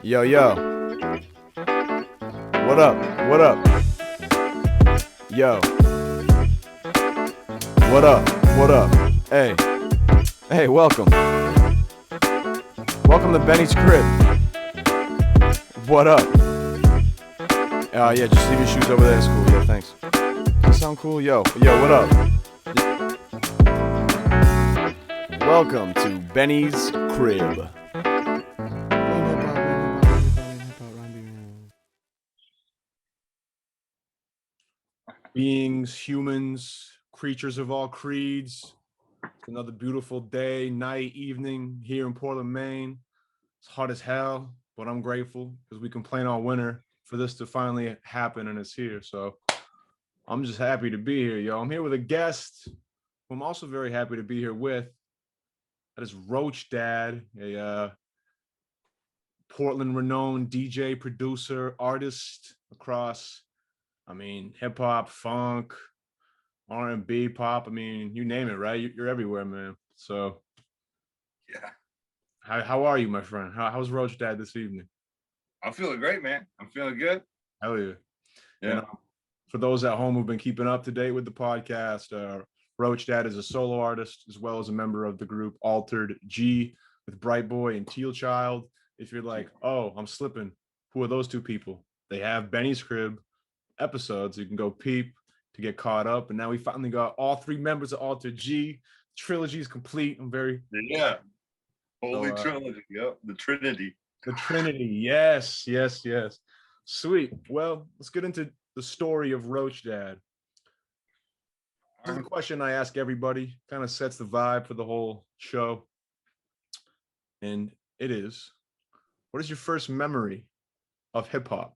Yo, yo. What up? What up? Yo. What up? What up? Hey. Hey, welcome. Welcome to Benny's crib. What up? Yeah, just leave your shoes over there. It's cool. Yeah, thanks. Does that sound cool? Yo, what up? Welcome to Benny's crib. Beings, humans, creatures of all creeds. It's another beautiful day, night, evening here in Portland, Maine. It's hot as hell, but I'm grateful because we complain all winter for this to finally happen and it's here. So I'm just happy to be here, yo. I'm here with a guest who I'm also very happy to be here with. That is Roach Dad, a Portland renowned DJ, producer, artist across, hip hop, funk, R&B, pop. You name it, right? You're everywhere, man. So, yeah. How are you, my friend? How's Roach Dad this evening? I'm feeling great, man. I'm feeling good. Hell yeah. Yeah. And, for those at home who've been keeping up to date with the podcast, Roach Dad is a solo artist as well as a member of the group Altered G with Bright Boy and Teal Child. If you're like, oh, I'm slipping, who are those two people? They have Benny's Crib episodes. You can go peep to get caught up. And now we finally got all three members of Altered G. Trilogy is complete. I'm very Holy trilogy. Yep. The Trinity. The Trinity. Yes. Sweet. Well, let's get into the story of Roach Dad. This is the question I ask everybody, kind of sets the vibe for the whole show. And it is, what is your first memory of hip hop?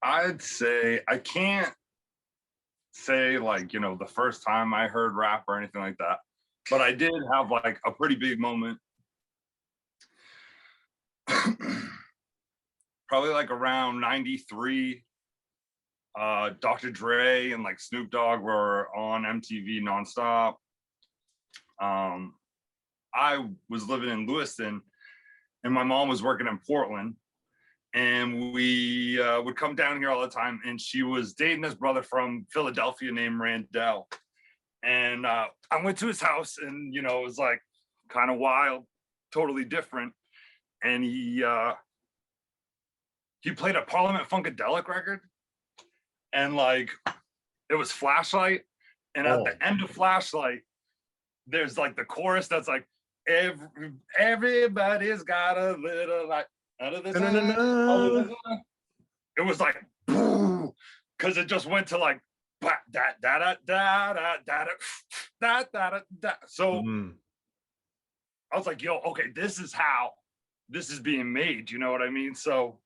I'd say I can't say the first time I heard rap or anything like that, but I did have like a pretty big moment. Probably like around 93. Dr. Dre and like Snoop Dogg were on MTV nonstop. I was living in Lewiston and my mom was working in Portland, and we would come down here all the time, and she was dating his brother from Philadelphia named Randell. And I went to his house, and it was like kind of wild, totally different. And he played a Parliament Funkadelic record, and like it was Flashlight, and at the end of Flashlight there's like the chorus that's like everybody's got a little light out of this. It was like because it just went to like so I was like, yo, okay, this is how this is being made, you know what I mean? So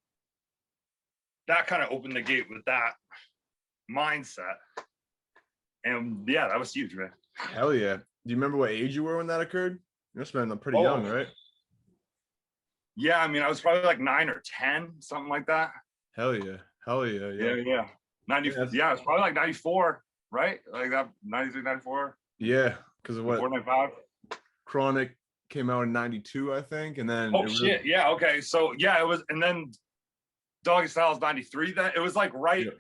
that kind of opened the gate with that mindset. And yeah, that was huge, man. Hell yeah. Do you remember what age you were when that occurred? You must have been pretty young, right? Yeah, I was probably like 9 or 10, something like that. Hell yeah. Yeah. 90, yeah, it's probably like 94, right? Like that, 93, 94. Yeah, because of what? 495. Chronic came out in 92, I think, and then yeah, okay, so yeah, it was, and then Doggy Style's 93. That it was like right. Yeah.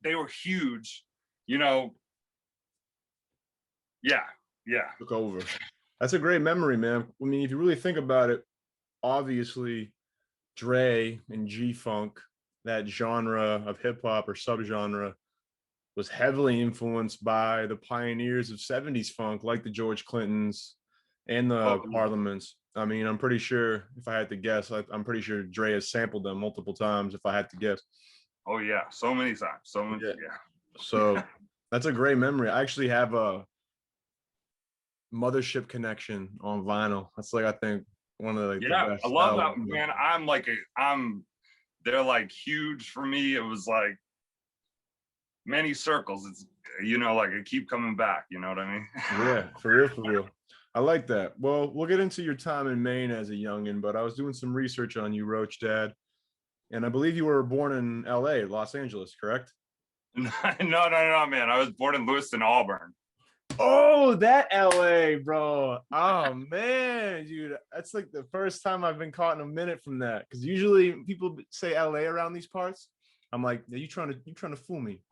They were huge, Yeah. Took over. That's a great memory, man. If you really think about it, obviously Dre and G-Funk, that genre of hip hop or subgenre, was heavily influenced by the pioneers of 70s funk, like the George Clintons and the Parliaments. I'm pretty sure, if I had to guess, I'm pretty sure Dre has sampled them multiple times, if I had to guess. Oh yeah, so many times. Yeah. So that's a great memory. I actually have a Mothership Connection on vinyl. That's like, I think, one of the best. I love that, man. They're like huge for me. It was like many circles. It's like I keep coming back, you know what I mean? Yeah, for real. I like that. Well, we'll get into your time in Maine as a youngin', but I was doing some research on you, Roach Dad, and I believe you were born in LA, Los Angeles, correct? No, man. I was born in Lewiston, Auburn. Oh, that LA, bro. Oh man, dude. That's like the first time I've been caught in a minute from that. Because usually people say LA around these parts. I'm like, yeah, you trying to fool me.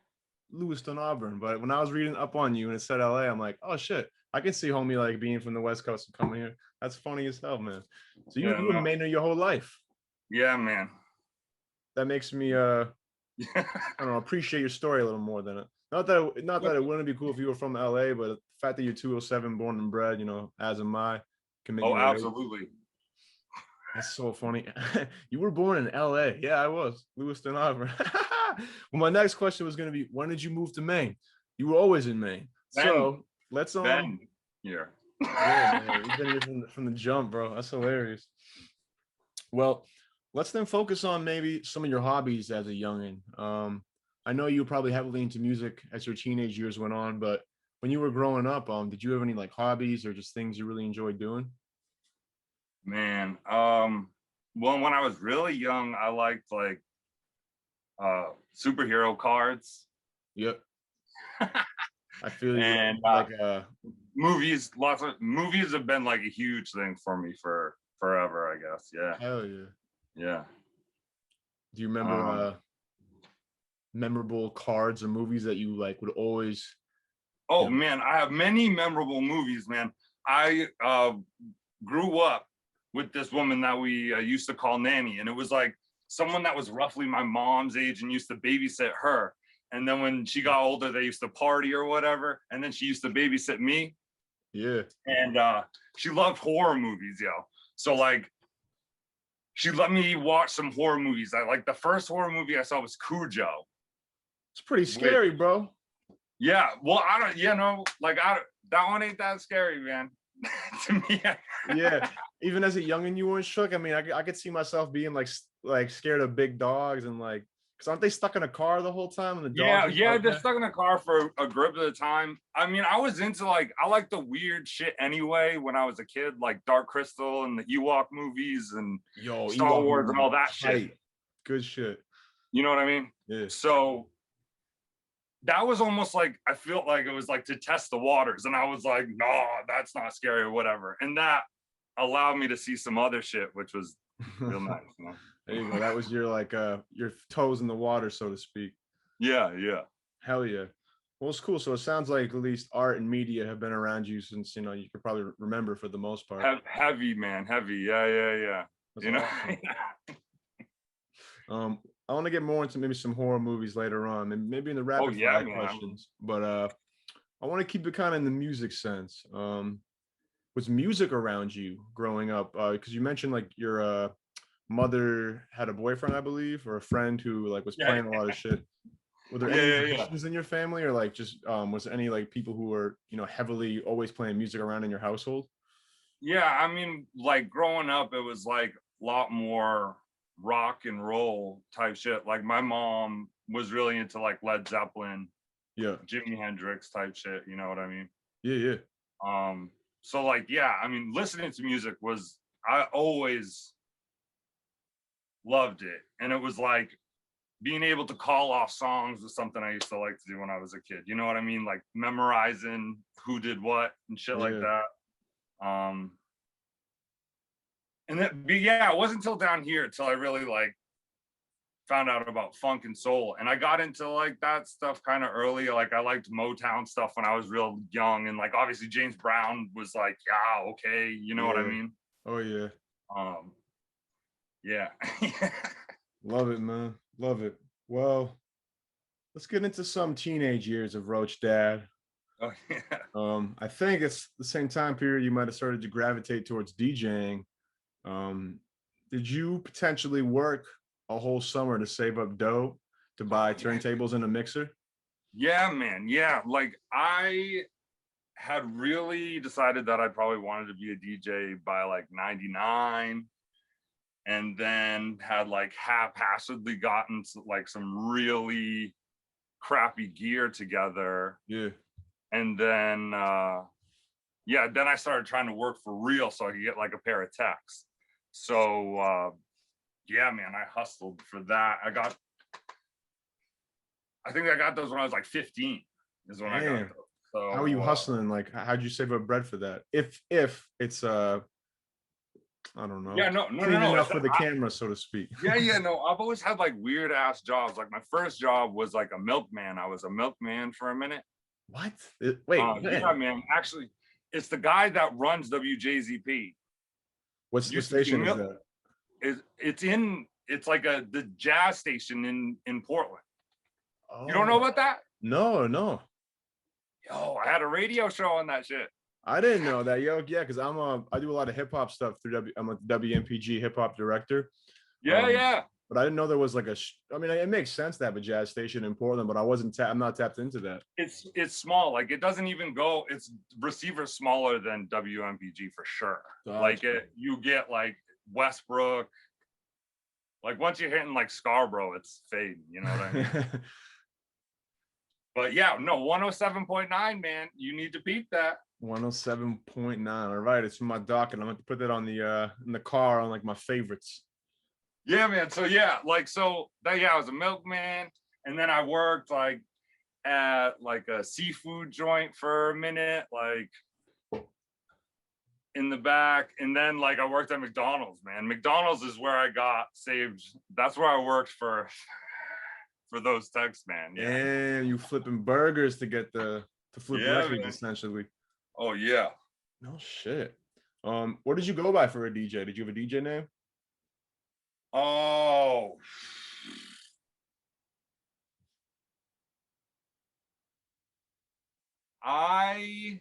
Lewiston, Auburn. But when I was reading up on you and it said LA, I'm like, oh shit. I can see homie like being from the West Coast and coming here. That's funny as hell, man. So Yeah, you were no. Mainer your whole life. Yeah, man. That makes me I don't know, appreciate your story a little more than it. Not that it wouldn't be cool if you were from LA, but the fact that you're 207 born and bred, you know, as am I, can make Oh, me relate. absolutely. That's so funny. You were born in LA. Yeah, I was. Lewiston, Auburn. Well, my next question was gonna be, when did you move to Maine? You were always in Maine. Ben, So let's Ben here. yeah, man. You've been here from the jump, bro. That's hilarious. Well, let's then focus on maybe some of your hobbies as a youngin. I know you were probably heavily into music as your teenage years went on, but when you were growing up, did you have any like hobbies or just things you really enjoyed doing? Man, well, when I was really young, I liked like superhero cards Yep, I feel you. and Like, movies. Lots of movies have been like a huge thing for me for forever, I guess. Yeah, hell yeah. yeah. Do you remember Um, memorable cards or movies that you like would always, you oh know? man, I have many memorable movies, man. I grew up with this woman that we used to call Nanny, and it was like someone that was roughly my mom's age and used to babysit her. And then when she got older, they used to party or whatever, and then she used to babysit me. Yeah, And she loved horror movies, yo. So like, she let me watch some horror movies. I like the first horror movie I saw was Cujo. it's pretty Which, scary, bro. yeah, well, I don't, you know, like that one ain't that scary, man. To me, Yeah, even as a youngin, you weren't shook. I mean, I could see myself being like scared of big dogs and like, because aren't they stuck in a car the whole time and the dogs yeah, just yeah, out they're there? stuck in the car for a grip at a time. I mean, I was into like I like the weird shit anyway when I was a kid, like Dark Crystal and the Ewok movies and Yo, Star Ewok Wars and movie, all that shit. tight, good shit. You know what I mean? Yeah, So that was almost like I felt like it was like to test the waters, and I was like, no, that's not scary or whatever. And that allowed me to see some other shit, which was real nice. You know? there you go. That was your like your toes in the water, so to speak. Yeah, yeah. Hell yeah. Well, it's cool. So it sounds like at least art and media have been around you since you know you could probably remember for the most part. Heavy, man, heavy. Yeah, yeah, yeah. That's You know. awesome. I want to get more into maybe some horror movies later on, and maybe in the Oh rapid yeah, fire man. questions. But I want to keep it kind of in the music sense. Was music around you growing up? Because you mentioned like your mother had a boyfriend, I believe, or a friend who like was Yeah, playing a lot of shit. Were there yeah, any yeah, yeah. musicians in your family, or like just was there any like people who were heavily always playing music around in your household? Yeah, I mean, like growing up, it was like a lot more rock and roll type shit. Like my mom was really into like Led Zeppelin, Yeah, Jimi Hendrix type shit. You know what I mean? yeah, yeah, So like, yeah, I mean, listening to music was I always loved it, and it was like being able to call off songs was something I used to like to do when I was a kid. You know what I mean? Like memorizing who did what and shit like yeah. that. Um, and then, but yeah, it wasn't until down here till I really like found out about funk and soul, and I got into like that stuff kind of early. Like I liked Motown stuff when I was real young, and like obviously James Brown was like, yeah, okay, you know what I Yeah. mean? Oh yeah. Um, yeah. Love it, man. Love it. Well, let's get into some teenage years of Roach Dad. Oh yeah. I think it's the same time period you might have started to gravitate towards DJing. Did you potentially work a whole summer to save up dough to buy turntables and a mixer? Yeah, man. Yeah, like I had really decided that I probably wanted to be a DJ by like 99, and then had like haphazardly gotten like some really crappy gear together. Yeah. And then yeah, then I started trying to work for real so I could get like a pair of techs. So yeah, man, I hustled for that. I think I got those when I was like 15 is when I got Damn. those. How are you So hustling? Like, how'd you save up bread for that? If it's I don't know, yeah, no, clean no. enough for the camera, so to speak. Yeah, no. I've always had like weird ass jobs. Like my first job was like a milkman. I was a milkman for a minute. What? Wait, Yeah, when? man. Actually, it's the guy that runs WJZP. What's the Used to be station is that? it's like the jazz station in Portland. You don't know Oh, about that? no, no. Yo, I had a radio show on that shit. I didn't know that, yo. Yeah, because I do a lot of hip hop stuff through I'm a WMPG hip hop director. Yeah, Um, yeah. but I didn't know there was like I mean, it makes sense to have a jazz station in Portland, but I'm not tapped into that. It's small. Like it doesn't even go. Its receiver smaller than WMPG for sure. Like you get like Westbrook. Like once you're hitting like Scarborough, it's fading. You know what I mean? But yeah, no, 107.9, man. You need to peep that. 107.9. All right, it's from my docket. I'm going to put that on the in the car on like my favorites. Yeah, man. So yeah, like I was a milkman, and then I worked like at like a seafood joint for a minute, like in the back, and then like I worked at McDonald's, man. McDonald's is where I got saved. That's where I worked for those texts, man. Yeah. And you flipping burgers to flip records, man. Essentially. Oh yeah. No shit. What did you go by for a DJ? Did you have a DJ name? Oh. I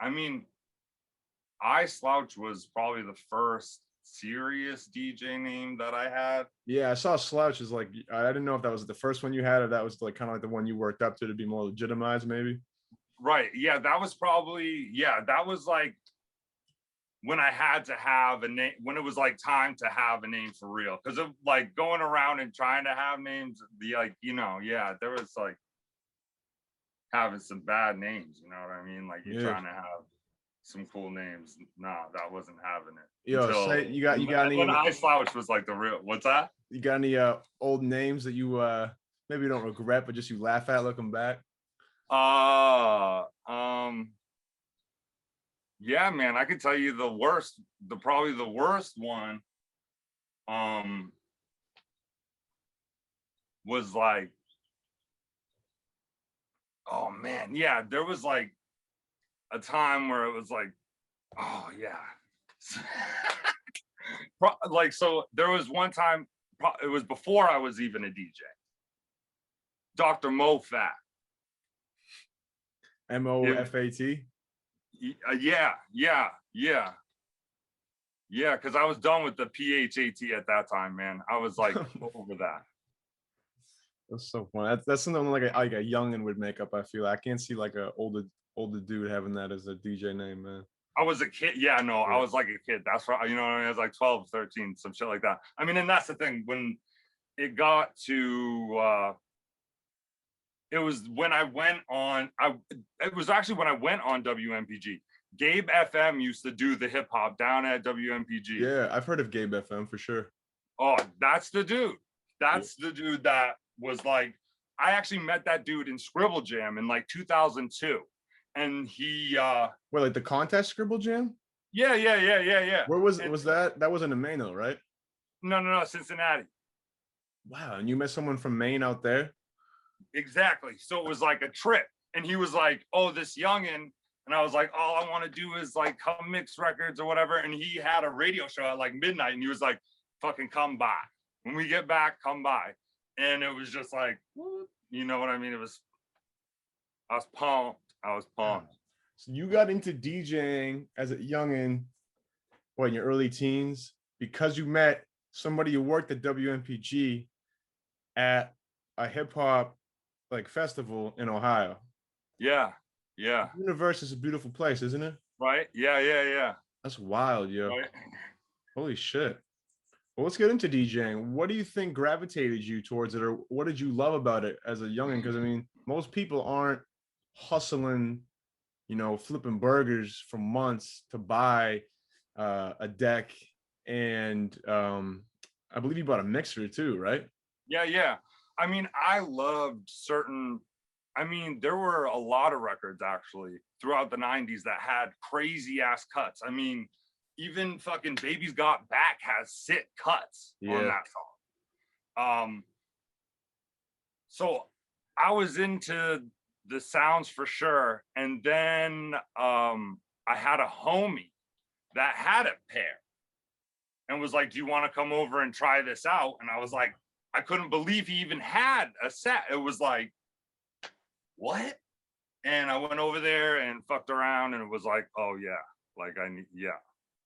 mean, iSlouch was probably the first serious DJ name that I had. Yeah, I saw Slouch is like, I didn't know if that was the first one you had or that was like kind of like the one you worked up to be more legitimized, maybe. Right. Yeah, that was probably, that was like when I had to have a name, when it was like time to have a name for real. Because of like going around and trying to have names, there was like having some bad names, you know what I mean? Like you're trying to have some cool names. Nah, that wasn't having it. Yo, say you got any when iSlouch was like the real. What's that? You got any old names that you maybe you don't regret, but just you laugh at looking back? Yeah, man, I could tell you probably the worst one was like, oh man, yeah, there was like a time where it was like, oh yeah. Like, so there was one time, it was before I was even a DJ. Dr. Mofat. MOFAT? Yeah, because I was done with the PHAT at that time, man. I was like over that. That's so funny. That's something like a youngin would make up. I feel I can't see like a older dude having that as a DJ name, man. I was a kid. Yeah, no, I was like a kid. That's right. You know what I mean? I was like 12, 13, some shit like that. I mean, and that's the thing. When it got to it was when I went on WMPG. Gabe FM used to do the hip hop down at WMPG. Yeah, I've heard of Gabe FM for sure. Oh, that's the dude. That's the dude that was like, I actually met that dude in Scribble Jam in like 2002. And he wait, like the contest Scribble Jam? Yeah. Where was that? That wasn't in Maine though, right? No, Cincinnati. Wow, and you met someone from Maine out there? Exactly. So it was like a trip. And he was like, oh, this youngin'. And I was like, all I want to do is like come mix records or whatever. And he had a radio show at like midnight. And he was like, fucking come by. When we get back, come by. And it was just like, you know what I mean? I was pumped. So you got into DJing as a youngin', in your early teens, because you met somebody you worked at WMPG at a hip hop like festival in Ohio. Yeah. The universe is a beautiful place, isn't it? Right. Yeah. That's wild, yo. Right. Holy shit. Well, let's get into DJing. What do you think gravitated you towards it, or what did you love about it as a youngin'? Because I mean, most people aren't hustling, flipping burgers for months to buy a deck, and I believe you bought a mixer too, right? Yeah. I mean, I loved certain I mean, there were a lot of records actually throughout the 90s that had crazy ass cuts. I mean, even fucking Baby's Got Back has sick cuts on that song. So I was into the sounds for sure. And then I had a homie that had a pair and was like, do you want to come over and try this out? And I was like, I couldn't believe he even had a set. It was like, what? And I went over there and fucked around, and it was like, oh yeah, like I need,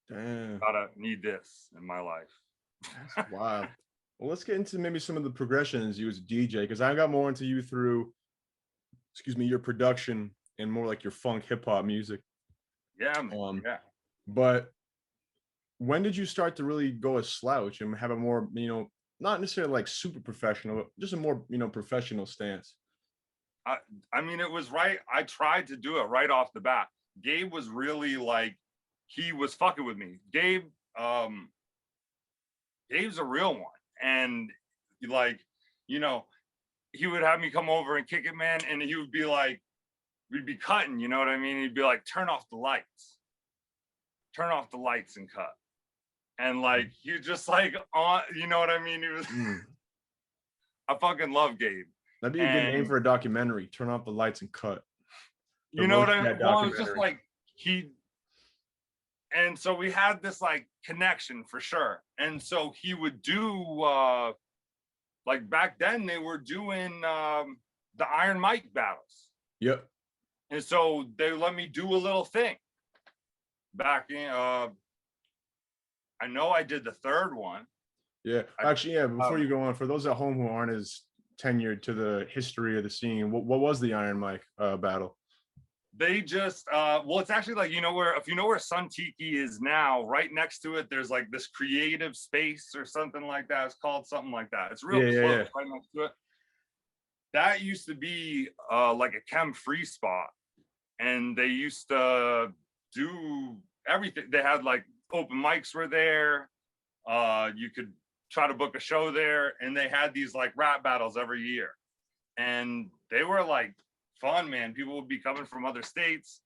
Damn, gotta need this in my life. that's wild. Well, let's get into maybe some of the progressions you as a DJ, because I got more into you through, excuse me, your production and more like your funk hip hop music. Yeah, man. Yeah. But when did you start to really go a slouch and have a more, not necessarily like super professional, but just a more, professional stance? I mean, it was right. I tried to do it right off the bat. Gabe was really like, he was fucking with me. Gabe's a real one. And like, he would have me come over and kick it, man. And he would be like, we'd be cutting, you know what I mean? He'd be like, turn off the lights and cut. And like, he just like on, you know what I mean? He was, I fucking love Gabe. That'd be a good name for a documentary. Turn off the lights and cut. You know what I mean? Well, it was just like and so we had this like connection for sure. And so he would do like back then they were doing the Iron Mike battles. Yep. And so they let me do a little thing back in I know I did the third one. Yeah. Actually, yeah, before you go on, for those at home who aren't as tenured to the history of the scene, what was the Iron Mike battle? They just well, it's actually like, if you know where Sun Tiki is now, right next to it there's like this creative space or something like that. It's called something like that. It's real close. Right next to it. That used to be like a chem free spot, and they used to do everything. They had like open mics were there. You could try to book a show there, and they had these like rap battles every year, and they were like fun, man. People would be coming from other states.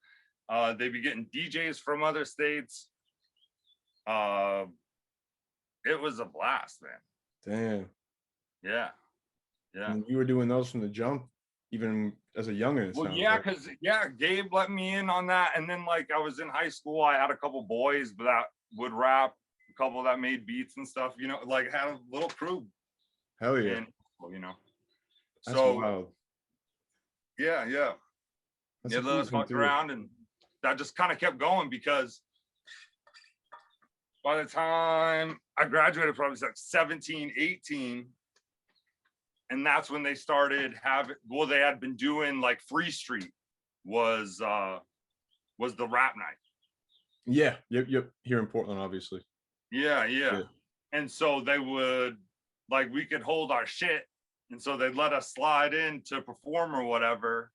They'd be getting DJs from other states. It was a blast, man. Damn. Yeah. And you were doing those from the jump, even as a youngin'. Well, yeah, because Gabe let me in on that, and then like I was in high school, I had a couple boys that would rap, a couple that made beats and stuff. Like had a little crew. Hell yeah. And, That's so wild. Yeah. That's let us fuck around, and that just kind of kept going, because by the time I graduated, probably like 17, 18, and that's when they started they had been doing like Free Street was the rap night. Yeah. Yep. Here in Portland, obviously. Yeah. And so they would, like, we could hold our shit, and so they'd let us slide in to perform or whatever.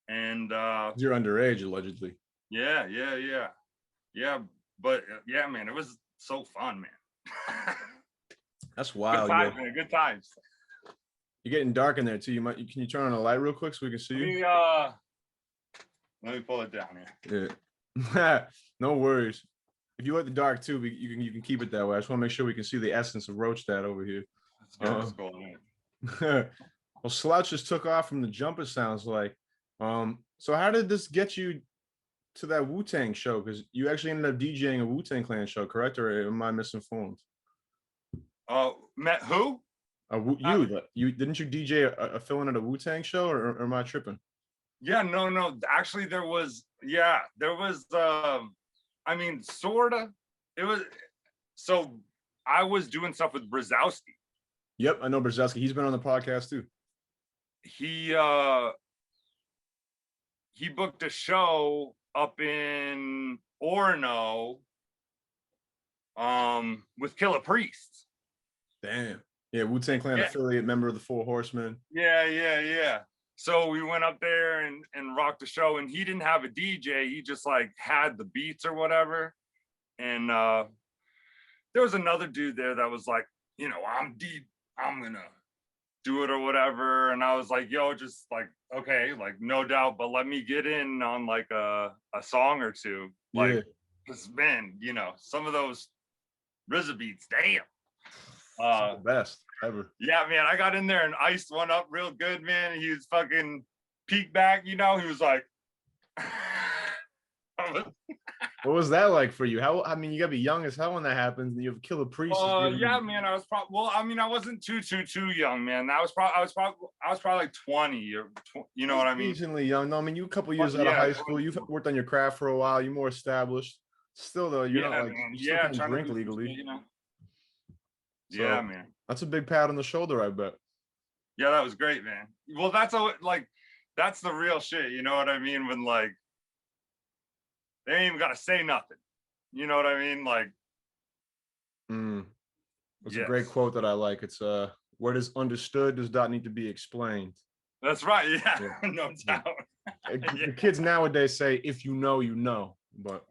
And you're underage, allegedly. Yeah. But yeah, man, it was so fun, man. That's wild. Good times, man. Good times. You're getting dark in there too. Can you turn on the light real quick so we can see you? Let me pull it down here. Yeah. No worries. If you like the dark too, you can keep it that way. I just want to make sure we can see the essence of Roach Dad over here. Let's go on. Well, Slouch just took off from the jump, it sounds like. So how did this get you to that Wu-Tang show? Because you actually ended up DJing a Wu-Tang Clan show, correct? Or am I misinformed? Met who? You didn't you DJ a fill-in at a Wu-Tang show, or am I tripping? Yeah, no. Actually, there was I mean, sorta. It was, so I was doing stuff with Brzezowski. Yep, I know Brzezowski. He's been on the podcast too. He booked a show up in Orono with Killer Priest. Damn. Yeah, Wu-Tang Clan affiliate, member of the Four Horsemen. Yeah. So we went up there and rocked the show, and he didn't have a DJ. He just like had the beats or whatever. And there was another dude there that was like, I'm deep, I'm gonna do it or whatever. And I was like, yo, just like okay, like no doubt, but let me get in on like a song or two. Like, Yeah. because man, you know, some of those RZA beats, damn. Some of the best ever. Yeah, man, I got in there and iced one up real good, man. He was fucking peek back, you know, he was like, What was that like for you? How, I mean, you gotta be young as hell when that happens, and you have Killer Priest. yeah, man, I was probably, well, I mean, I wasn't too young, man. I was probably like 20 or, you know what I mean? Decently young. No, I mean, you a couple years out of Yeah, high school. You've worked on your craft for a while. You're more established. Still, though, you're not yeah, like man. you still Yeah, can't trying to drink do some legally. shit, you know? Yeah, So man. that's a big pat on the shoulder, I bet. Yeah, that was great, man. Well, that's like, that's the real shit, you know what I mean? When like, they ain't even gotta say nothing. You know what I mean? Like, It's a great yes. quote that I like. It's what is understood does not need to be explained. That's right. Yeah, Yeah. no doubt. Yeah. The kids nowadays say, if you know, you know, but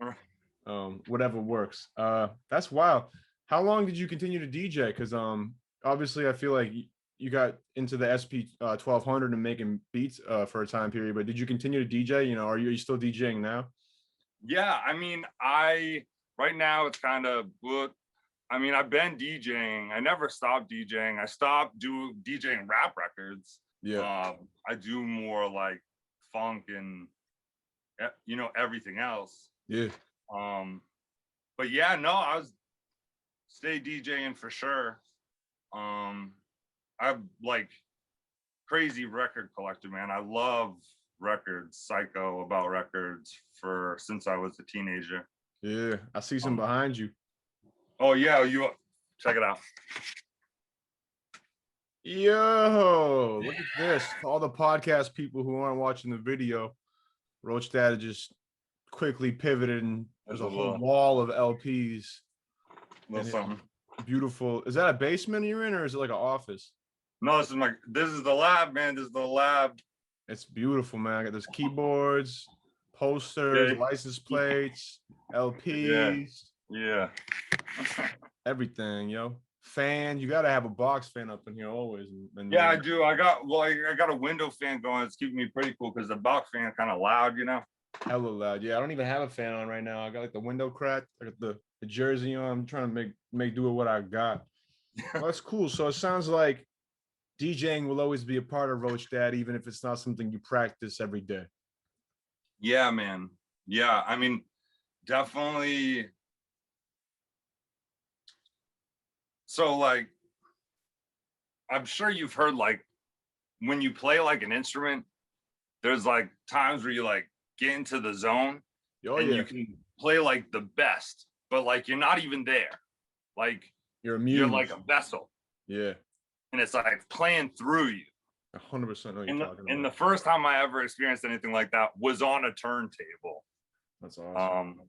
whatever works. That's wild. How long did you continue to DJ? Because obviously I feel like you got into the SP 1200 and making beats for a time period, but did you continue to DJ? You know, are you still DJing now? Yeah, I mean, right now it's kind of, I mean, I've been DJing. I never stopped DJing. I stopped DJing rap records. Yeah. I do more like funk and, you know, everything else. Yeah. But yeah, no, I was stay DJing for sure. I'm like crazy record collector, man. I love records, psycho about records since I was a teenager. Yeah. I see some behind you. Oh yeah, you check it out. Yo, look at this. For all the podcast people who aren't watching the video, Roach Dad just quickly pivoted and there's a whole wall of LPs. Something. Beautiful. Is that a basement you're in, or is it like an office? No, this is the lab, man. This is the lab. It's beautiful, man. I got those keyboards, posters, license plates, LPs. Yeah. Everything, yo. Fan. You gotta have a box fan up in here always. Yeah, I do. I got a window fan going. It's keeping me pretty cool because the box fan kind of loud, you know. Hella loud. Yeah, I don't even have a fan on right now. I got like the window cracked. I got the jersey on. I'm trying to make do with what I got. Well, that's cool. So it sounds like DJing will always be a part of Roach Dad, even if it's not something you practice every day. Yeah, man. Yeah, I mean, definitely. So like, I'm sure you've heard like when you play like an instrument, there's like times where you like get into the zone and you can play like the best, but like you're not even there. Like you're like a vessel. Yeah. And it's like playing through you. 100% know what you're talking about. And the first time I ever experienced anything like that was on a turntable. That's awesome.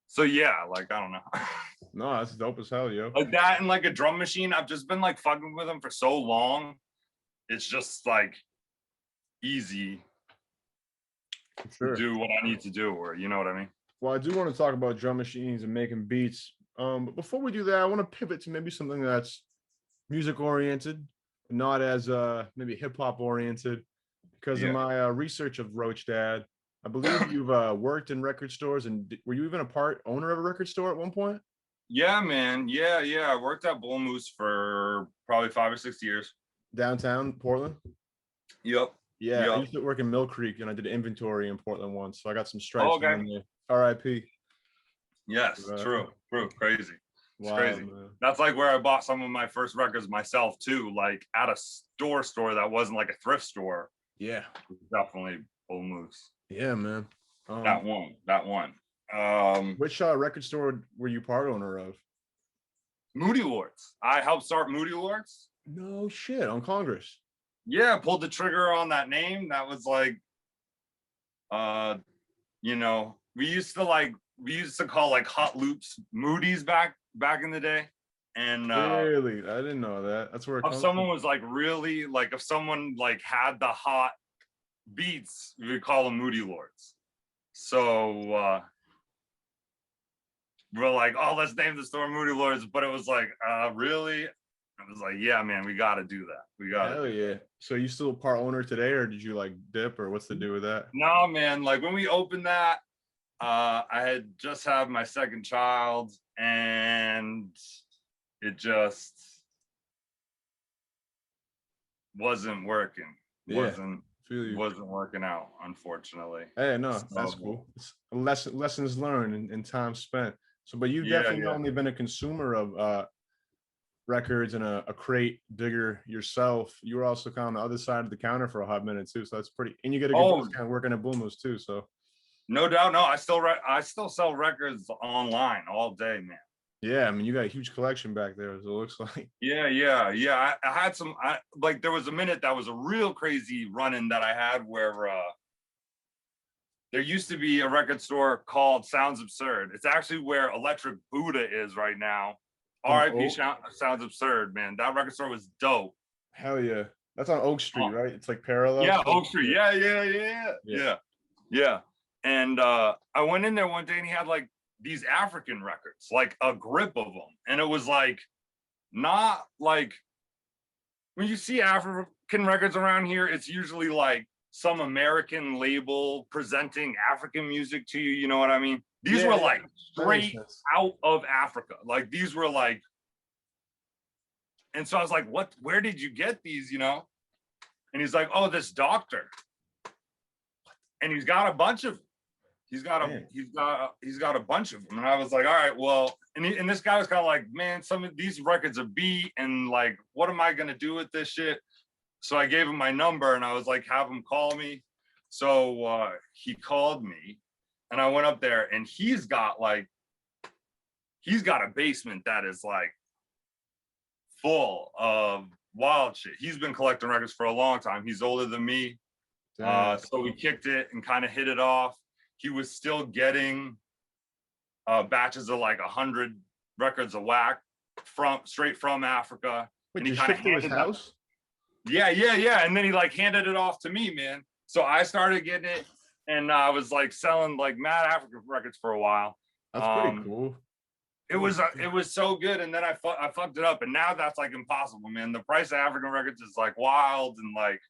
So yeah, like I don't know. No, that's dope as hell, yo. Like that and like a drum machine. I've just been like fucking with them for so long. It's just like easy to do what I need to do, or you know what I mean? Well, I do want to talk about drum machines and making beats. But before we do that, I want to pivot to maybe something that's music oriented, not as maybe hip hop oriented. Because of my research of Roach Dad, I believe you've worked in record stores, and were you even owner of a record store at one point? Yeah, man. Yeah. I worked at Bull Moose for probably 5 or 6 years. Downtown Portland? Yep. Yeah, I used to work in Mill Creek, and I did inventory in Portland once, so I got some stripes in there. R.I.P. Yes, true. Crazy. It's crazy. Man. That's like where I bought some of my first records myself too, like at a store that wasn't like a thrift store. Yeah, definitely Bull Moose. Yeah, man. That one. Which record store were you part owner of? Moody Lords. I helped start Moody Lords. No shit, on Congress. Yeah, pulled the trigger on that name. That was like, you know, we used to call like Hot Loops Moody's back in the day. And really, I didn't know that. That's where it comes someone from. was like really like if someone like had the hot beats, we would call them Moody Lords. So we're like, oh, let's name the store Moody Lords, but it was like, really? I was like, yeah, man, we got to do that. We got to. Hell yeah. So you still part owner today, or did you like dip, or what's the deal with that? No, man. Like when we opened that, I had just had my second child, and it just wasn't working. Yeah. Wasn't working out, unfortunately. Hey, no, that's cool. It's lessons learned and time spent. So, but you've definitely only been a consumer of records and a crate digger yourself. You were also kind of on the other side of the counter for a hot minute too. So that's pretty. And you get a good discount working at Boomers too. So, no doubt. No, I still sell records online all day, man. Yeah, I mean, you got a huge collection back there, so it looks like. Yeah. I had some, like, there was a minute that was a real crazy run-in that I had where there used to be a record store called Sounds Absurd. It's actually where Electric Buddha is right now. R.I.P. Sounds Absurd, man. That record store was dope. Hell yeah. That's on Oak Street, right? It's like parallel. Yeah, Oak Street. Yeah. And I went in there one day and he had like these African records, like a grip of them. And it was like, not like, when you see African records around here, it's usually like some American label presenting African music to you. You know what I mean? These were like straight out of Africa. Like these were like, and so I was like, where did you get these, you know? And he's like, oh, this doctor. And he's got a bunch of them. He's got a bunch of them. And I was like, all right, well, and this guy was kind of like, man, some of these records are beat, and like, what am I gonna do with this shit? So I gave him my number and I was like, have him call me. So he called me and I went up there, and he's got a basement that is like full of wild shit. He's been collecting records for a long time. He's older than me. So we kicked it and kind of hit it off. He was still getting batches of like 100 records a whack straight from Africa. Wait, and he kind of handed his house? Yeah. And then he like handed it off to me, man. So I started getting it, and I was like selling like mad African records for a while. That's pretty cool. It was so good, and then I fucked it up, and now that's like impossible, man. The price of African records is like wild, and like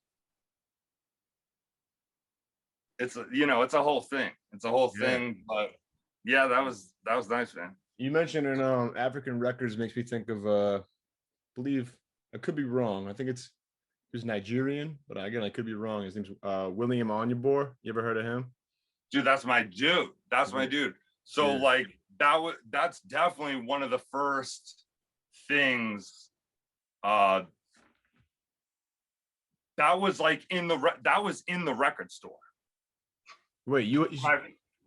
it's a whole thing. It's a whole thing, but yeah, that was nice, man. You mentioned in African records makes me think of I believe, I could be wrong. I think he was Nigerian, but again, I could be wrong. His name's William Onyeabor. You ever heard of him? Dude, that's my dude. My dude. So like that's definitely one of the first things that was like in the record store. Wait,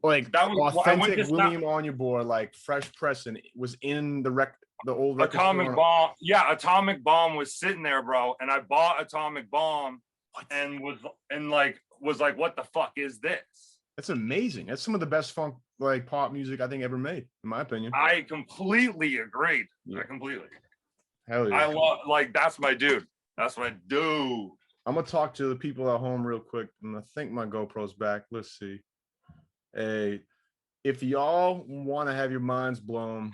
like that was authentic William Onyeabor, like fresh press, and was in the old record Atomic store. Bomb. Yeah, Atomic Bomb was sitting there, bro, and I bought Atomic Bomb and was like, what the fuck is this? That's amazing. That's some of the best funk like pop music I think ever made, in my opinion. I completely agreed. Yeah. I completely. Hell yeah. I love, like, that's my dude. That's my dude. I'm gonna talk to the people at home real quick, and I think my GoPro's back. Let's see. Hey, if y'all want to have your minds blown,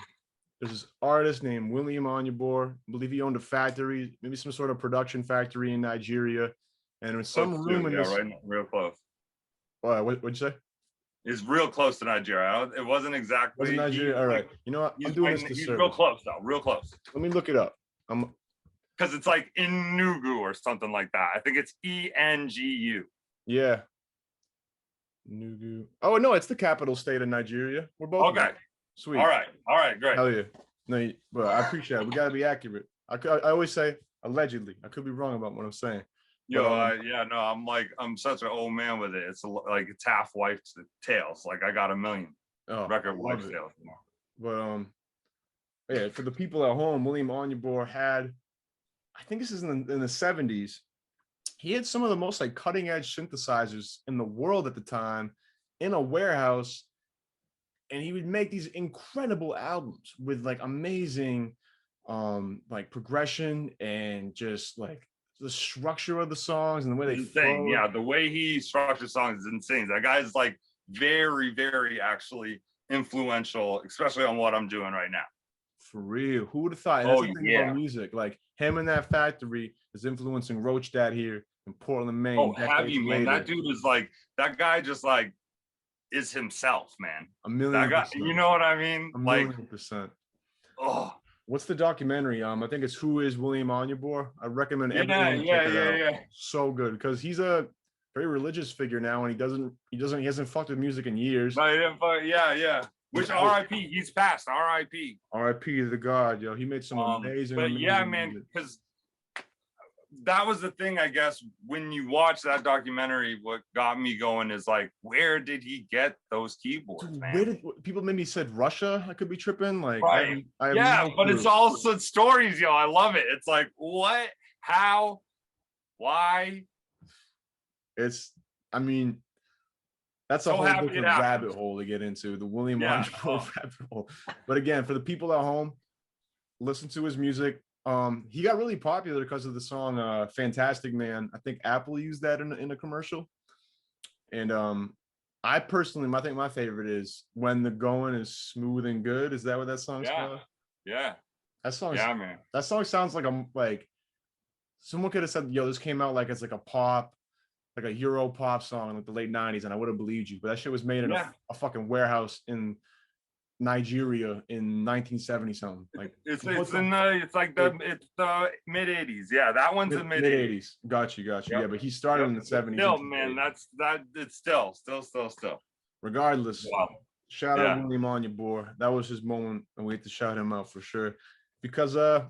there's this artist named William Onyeabor. I believe he owned a factory, maybe some sort of production factory in Nigeria. And there was some room in this. Right, real close. What'd you say? It's real close to Nigeria. It wasn't exactly. Was it Nigeria? All right. You know what? I'm doing this to he's real close though. Real close. Let me look it up. Because it's like Enugu or something like that. I think it's ENGU. Yeah. Enugu. Oh no, it's the capital state of Nigeria. We're both okay. Sweet. All right, great. Hell yeah. No, well, I appreciate it. We gotta be accurate. I always say allegedly. I could be wrong about what I'm saying. I'm such an old man with it. It's like it's half wife's tales. Like I got 1 million record wife's tales. But yeah, for the people at home, William Onyeabor had, I think this is in the 70s. He had some of the most like cutting edge synthesizers in the world at the time in a warehouse, and he would make these incredible albums with like amazing like progression and just like the structure of the songs and the way they flow. Yeah, the way he structures songs is insane. That guy's like very, very actually influential, especially on what I'm doing right now. For real. Who would have thought? And that's Oh the thing yeah. about music. Like him in that factory is influencing Roach Dad here in Portland, Maine. Oh, Decades heavy, man. later. That dude is like, that guy just like is himself, man. A That million guy, percent. you know what I mean? A Like, million percent. oh, What's the documentary? I think it's Who is William Onyeabor? I recommend yeah, everyone yeah, check it out. yeah. So good because he's a very religious figure now, and he hasn't fucked with music in years. Yeah. Which R.I.P. He's passed. R.I.P. R.I.P. to the God, yo. He made some amazing, but amazing yeah, man, music. because that was the thing, I guess, when you watch that documentary, what got me going is like, where did he get those keyboards, Dude, man? where did people maybe said Russia? I could be tripping. Like, Right. I have Yeah, no but clue. it's also stories, yo. I love it. It's like, what? How? Why? I mean, that's a So whole happy it different happened. rabbit hole to get into, the William Yeah. Onyeabor rabbit hole. But again, for the people at home, listen to his music. He got really popular because of the song Fantastic Man. I think Apple used that in a commercial. And I personally, I think my favorite is When the Going is Smooth and Good. Is that what that song's called? Yeah. Man. Man. That song sounds like someone could have said, yo, this came out like it's like a pop, like a Euro pop song in like the late 90s, and I would have believed you. But that shit was made in a fucking warehouse in Nigeria in 1970 something. Like it's the mid 80s. Yeah, that one's the mid 80s. Got you. Yep. Yeah, but he started in the 70s. Still, man, it's still. Regardless, wow. Shout out William Onyeabor. That was his moment, and we have to shout him out for sure. Because I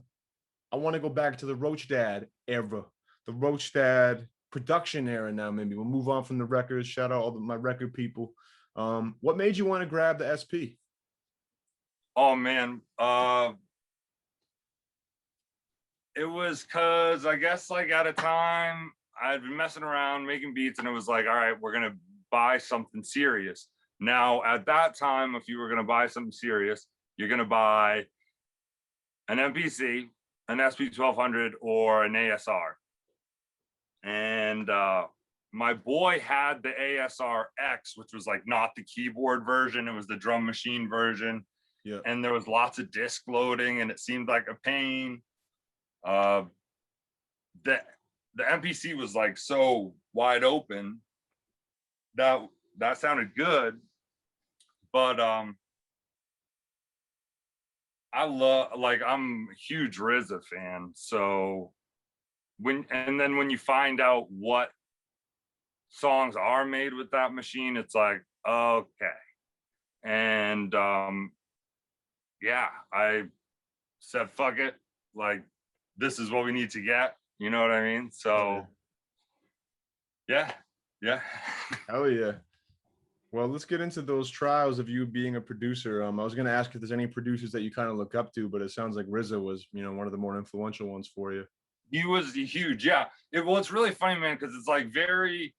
want to go back to the Roach Dad era, the Roach Dad production era. Now, maybe we'll move on from the records. Shout out all my record people. What made you want to grab the SP? Oh man, it was because I guess like at a time I'd been messing around making beats, and it was like, all right, we're gonna buy something serious. Now at that time, if you were gonna buy something serious, you're gonna buy an MPC, an SP1200, or an ASR. And my boy had the ASR X, which was like not the keyboard version, it was the drum machine version. Yeah. And there was lots of disk loading, and it seemed like a pain. The MPC was like so wide open that sounded good, but I'm a huge RZA fan. So when you find out what songs are made with that machine, it's like, okay. And yeah, I said, fuck it. Like, this is what we need to get. You know what I mean? So yeah. Hell yeah. Well, let's get into those trials of you being a producer. I was going to ask if there's any producers that you kind of look up to, but it sounds like RZA was, one of the more influential ones for you. He was huge. Yeah. It's really funny, man, because it's like very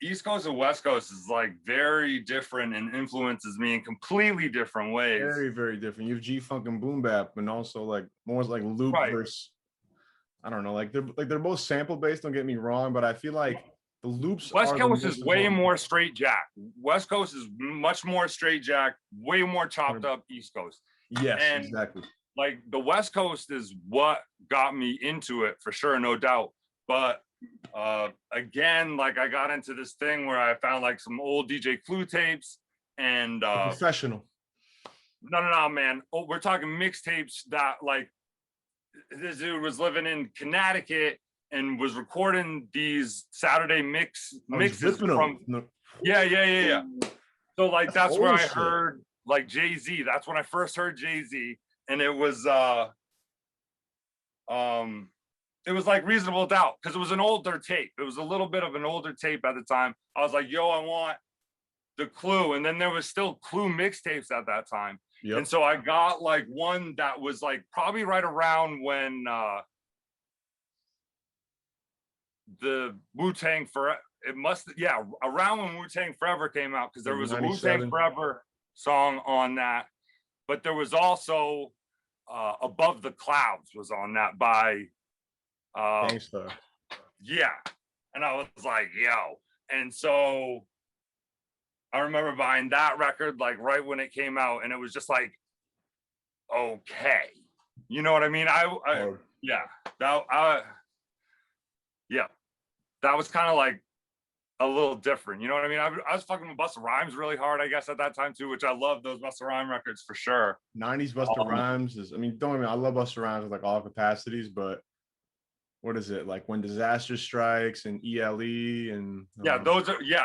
East Coast and West Coast is like very different and influences me in completely different ways. Very, very different. You have G-Funk and Boom Bap, and also like more like loop versus, I don't know, they're both sample based. Don't get me wrong, but I feel like the loops. West Coast is way more straight jack. West Coast is much more straight jack, way more chopped up East Coast. Yes, and exactly. Like the West Coast is what got me into it for sure, no doubt. But again, like I got into this thing where I found like some old DJ Clue tapes and professional. No, man. Oh, we're talking mixtapes that like this dude was living in Connecticut and was recording these Saturday mixes from yeah. So like that's where I heard like Jay-Z. That's when I first heard Jay-Z, and it was like Reasonable Doubt, because it was an older tape. It was a little bit of an older tape at the time. I was like, yo, I want the Clue. And then there was still Clue mixtapes at that time. Yep. And so I got like one that was like probably right around when the Wu-Tang Forever, around when Wu-Tang Forever came out, because there was 97. A Wu-Tang Forever song on that. But there was also Above the Clouds was on that by Gangsta. Yeah. And I was like, yo. And so I remember buying that record like right when it came out, and it was just like okay. You know what I mean? Yeah, yeah, that was kind of like a little different. You know what I mean? I was fucking with Busta Rhymes really hard, I guess, at that time too, which I love those Busta Rhymes records for sure. 90s Busta Rhymes is, I mean, don't get me, I love Busta Rhymes with like all capacities, but what is it like when disaster strikes and ELE and yeah,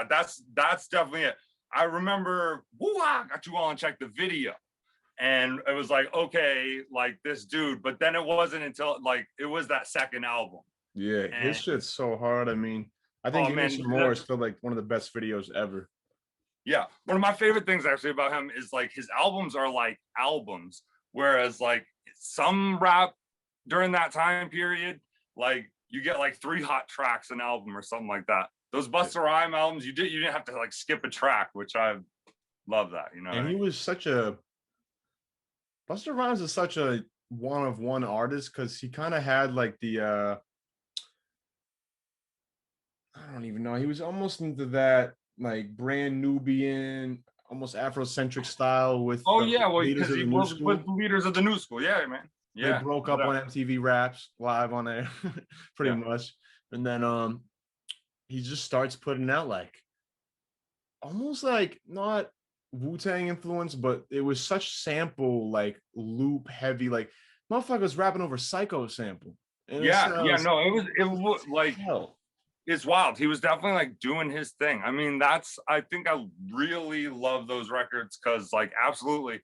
that's definitely it. I remember, I got you all and check the video, and it was like, okay, like this dude, but then it wasn't until like it was that second album. Yeah, his shit's so hard. I mean, I think Give Me Some More is still like one of the best videos ever. Yeah, one of my favorite things actually about him is like his albums are like albums, whereas like some rap during that time period, like you get like 3 hot tracks an album or something like that. Those Busta Rhymes albums, you didn't have to like skip a track, which I love that, you know. And he was such a Busta Rhymes is such a one of one artist because he kind of had like the I don't even know. He was almost into that like brand Nubian, almost Afrocentric style with because he was with the leaders of the new school. Yeah, man. Yeah, they broke up on MTV Raps live on there, pretty much. And then he just starts putting out like almost like not Wu-Tang influence, but it was such sample like loop heavy, like motherfuckers rapping over Psycho sample. And it was like hell. It's wild. He was definitely like doing his thing. I mean, I think I really love those records because like absolutely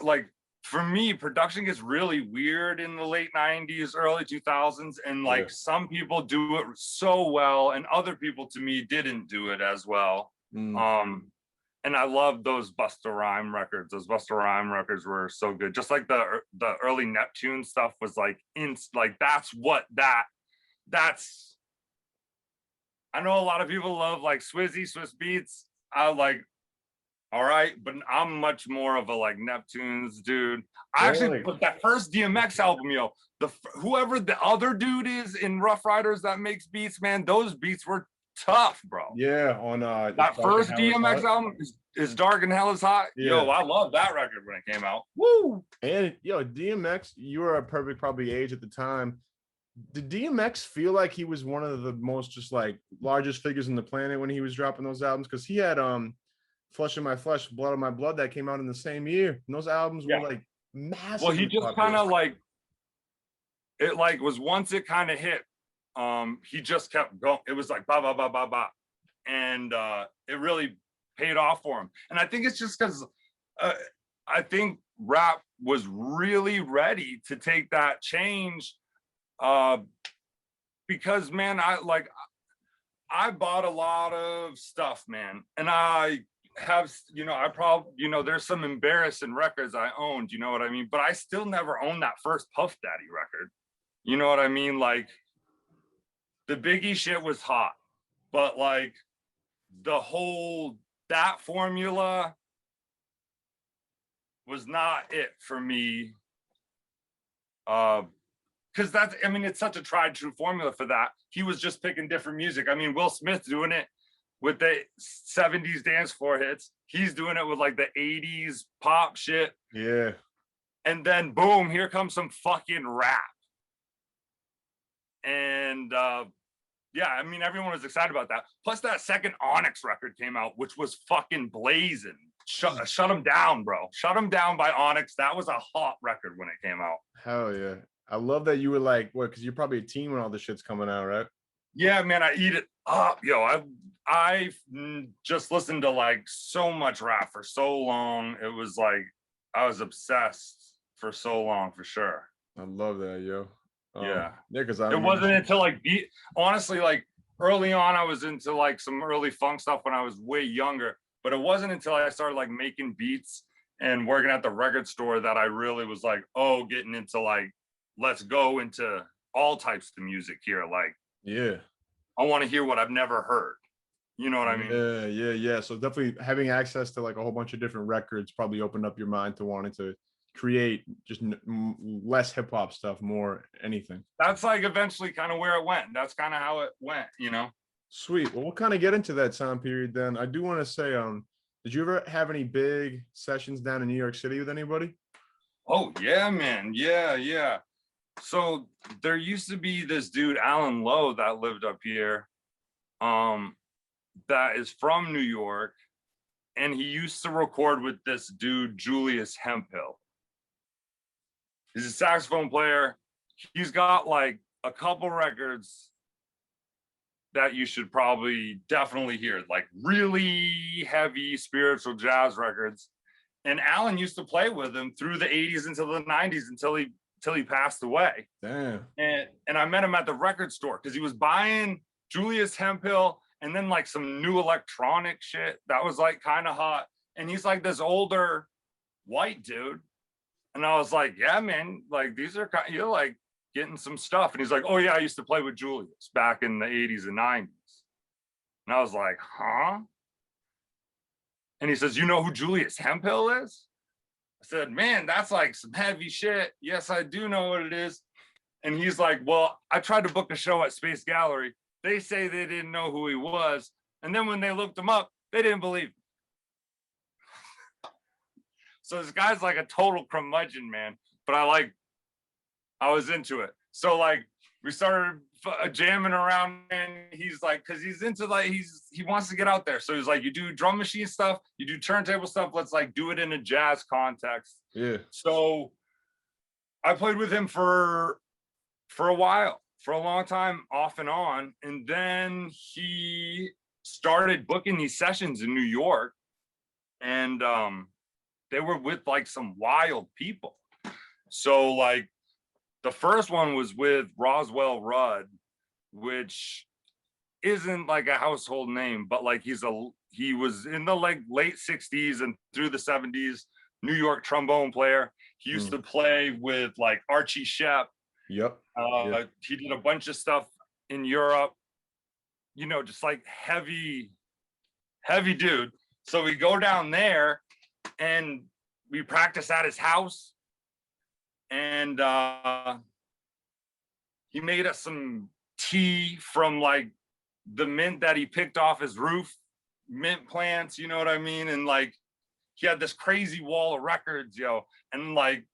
like for me, production gets really weird in the late 90s, early 2000s. And like some people do it so well and other people to me didn't do it as well. And I love those Busta Rhymes records. Those Busta Rhymes records were so good. Just like the early Neptune stuff was like that's I know a lot of people love like Swiss Beats. I like, all right, but I'm much more of a like Neptunes dude. I actually put that first DMX album, yo, whoever the other dude is in Rough Riders that makes beats, man, those beats were tough, bro. Yeah, on that first DMX album is Dark and Hell is Hot. Yeah. Yo, I love that record when it came out. Woo! And yo, DMX, you were a perfect probably age at the time. Did DMX feel like he was one of the most just like largest figures in the planet when he was dropping those albums? Because he had Flesh of My Flesh, Blood of My Blood that came out in the same year. And those albums were like massive. Well, he just kind of like it like was once it kind of hit, he just kept going. It was like ba ba ba ba ba. And it really paid off for him. And I think it's just because I think rap was really ready to take that change. Because man, I bought a lot of stuff, man, and I have, I probably, there's some embarrassing records I owned, you know what I mean, but I still never owned that first Puff Daddy record, you know what I mean, like the Biggie shit was hot, but like that formula was not it for me. Because it's such a tried true formula for that. He was just picking different music. I mean, Will Smith doing it with the 70s dance floor hits. He's doing it with like the 80s pop shit. Yeah. And then boom, here comes some fucking rap. And everyone was excited about that. Plus that second Onyx record came out, which was fucking blazing. Shut him down, bro. Shut him down by Onyx. That was a hot record when it came out. Hell yeah. I love that you were like, what? Because you're probably a teen when all this shit's coming out, right? Yeah, man, I eat it up, yo. I just listened to like so much rap for so long. It was like I was obsessed for so long, for sure. I love that, yo. Yeah, because it wasn't until like honestly, like early on, I was into like some early funk stuff when I was way younger. But it wasn't until I started like making beats and working at the record store that I really was like, oh, getting into like, let's go into all types of music here. Like, yeah, I want to hear what I've never heard. You know what I mean? Yeah. So definitely having access to like a whole bunch of different records probably opened up your mind to wanting to create just less hip hop stuff, more anything. That's like eventually kind of where it went. That's kind of how it went, Sweet. Well, we'll kind of get into that time period then. I do want to say, Did you ever have any big sessions down in New York City with anybody? Oh yeah, man. Yeah. So there used to be this dude, Alan Lowe, that lived up here. That is from New York. And he used to record with this dude, Julius Hemphill. He's a saxophone player. He's got like a couple records that you should probably definitely hear, like really heavy spiritual jazz records. And Alan used to play with him through the 80s until the 90s until he passed away. Damn. And I met him at the record store because he was buying Julius Hemphill and then like some new electronic shit that was like kind of hot. And he's like this older white dude. And I was like, yeah, man, like these are kind of, you're like getting some stuff. And he's like, oh yeah, I used to play with Julius back in the 80s and 90s. And I was like, huh? And he says, you know who Julius Hemphill is? I said, man, that's like some heavy shit. Yes, I do know what it is. And he's like, well, I tried to book a show at Space Gallery. They say they didn't know who he was. And then when they looked him up, they didn't believe him. So this guy's like a total curmudgeon, man. But I was into it. So like we started jamming around, and he's like, because he's into like he wants to get out there. So he's like, you do drum machine stuff, you do turntable stuff. Let's like do it in a jazz context. Yeah. So I played with him for a while, for a long time, off and on, and then he started booking these sessions in New York, and they were with like some wild people. So like the first one was with Roswell Rudd, which isn't like a household name, but like he was in the like late 60s and through the 70s, New York trombone player. He used to play with like Archie Shepp. Yep. He did a bunch of stuff in Europe, you know, just like heavy dude. So we go down there and we practice at his house. And he made us some tea from like the mint that he picked off his roof, mint plants, you know what I mean? And like he had this crazy wall of records, yo. And like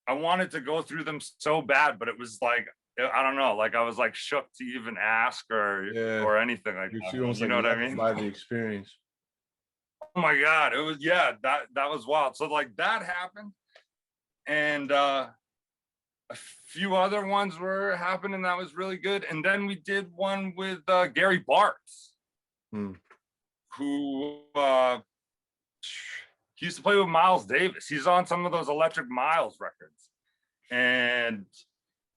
I wanted to go through them so bad, but it was like, I don't know, like I was like shook to even ask or anything like that. You know what I mean? By the experience. Oh my God, it was, yeah, that was wild. So like that happened. And a few other ones were happening that was really good. And then we did one with Gary Bartz, who he used to play with Miles Davis. He's on some of those Electric Miles records. And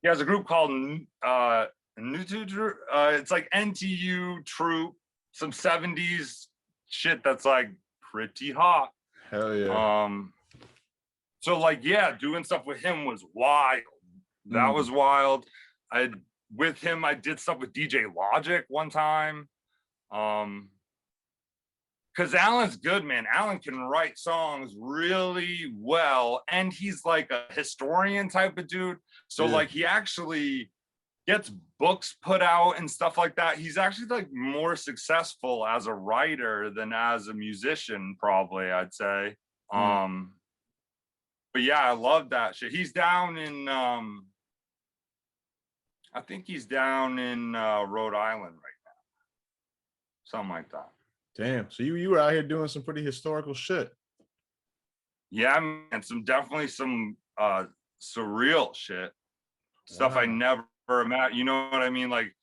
he has a group called it's like NTU Troop, some 70s shit that's like pretty hot. Hell yeah. So like, yeah, doing stuff with him was wild. That was wild. With him, I did stuff with DJ Logic one time. Because Alan's good, man. Alan can write songs really well. And he's like a historian type of dude. So like he actually gets books put out and stuff like that. He's actually like more successful as a writer than as a musician, probably, I'd say. But yeah, I love that shit. He's down in I think he's down in Rhode Island right now. Something like that. Damn. So you were out here doing some pretty historical shit. Yeah, man. Definitely some surreal shit. Stuff I never imagined. You know what I mean? Like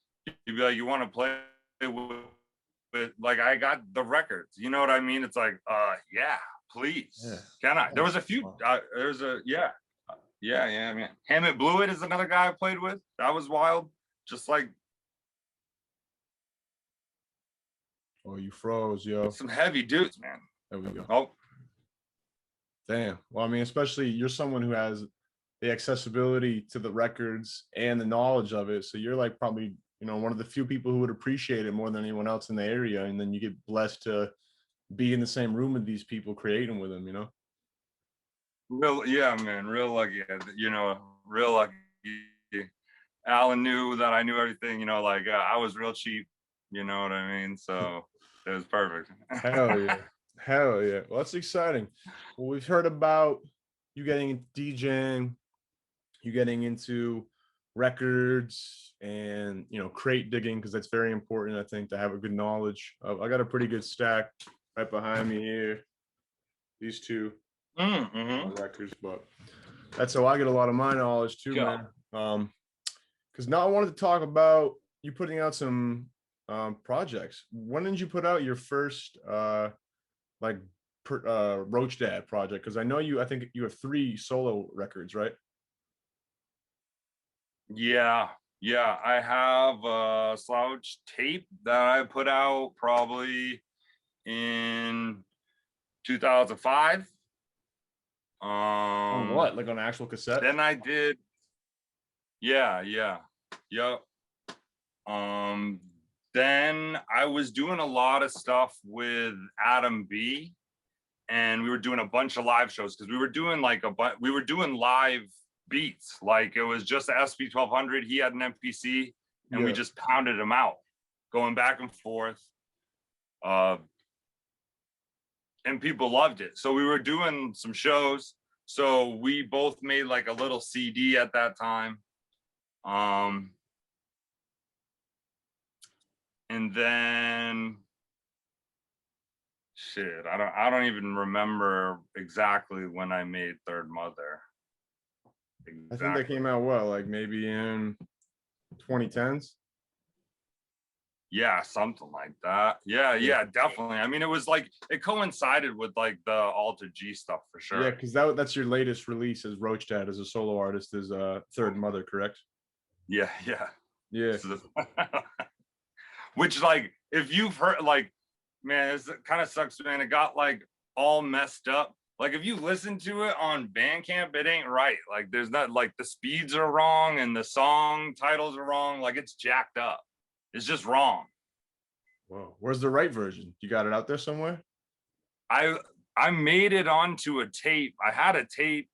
you'd be like, you want to play with like I got the records. You know what I mean? It's like, yeah. Please, can I? There was a few. There's a yeah, man. Hammett Blewett is another guy I played with. That was wild. Just like, oh, you froze, yo. Some heavy dudes, man. There we go. Oh, damn. Well, I mean, especially you're someone who has the accessibility to the records and the knowledge of it. So you're like probably, you know, one of the few people who would appreciate it more than anyone else in the area. And then you get blessed to be in the same room with these people, creating with them, you know? Yeah, man, real lucky, you know, real lucky. Alan knew that I knew everything, you know, like I was real cheap You know what I mean? So it was perfect. Hell yeah. Hell yeah. Well, that's exciting. Well, we've heard about you getting into DJing, you getting into records and, crate digging, because that's very important, I think, to have a good knowledge of. I got a pretty good stack right behind me here. These two records, but that's how I get a lot of my knowledge too, man. Because now I wanted to talk about you putting out some projects. When did you put out your first like Roach Dad project? Because I think you have 3 solo records, right? Yeah, I have a slouch tape that I put out probably in 2005. On what? Like on actual cassette? Then I did, yeah, yep. Then I was doing a lot of stuff with Adam B, and we were doing a bunch of live shows because we were doing we were doing live beats. Like it was just the SP1200. He had an MPC, and we just pounded them out, going back and forth. And people loved it. So we were doing some shows. So we both made like a little CD at that time. And then shit, I don't even remember exactly when I made Third Mother. Exactly. I think that came out like maybe in 2010s. Yeah, something like that. Yeah, definitely. I mean, it was like it coincided with like the Altered G stuff for sure. Yeah, because that's your latest release as Roach Dad, as a solo artist, is Third Mother, correct? Yeah. Yeah. Which, like, if you've heard, like, man, it kind of sucks, man. It got like all messed up. Like, if you listen to it on Bandcamp, it ain't right. Like, there's not, like, the speeds are wrong and the song titles are wrong. Like, it's jacked up. It's just wrong. Whoa, where's the right version? You got it out there somewhere? I made it onto a tape. I had a tape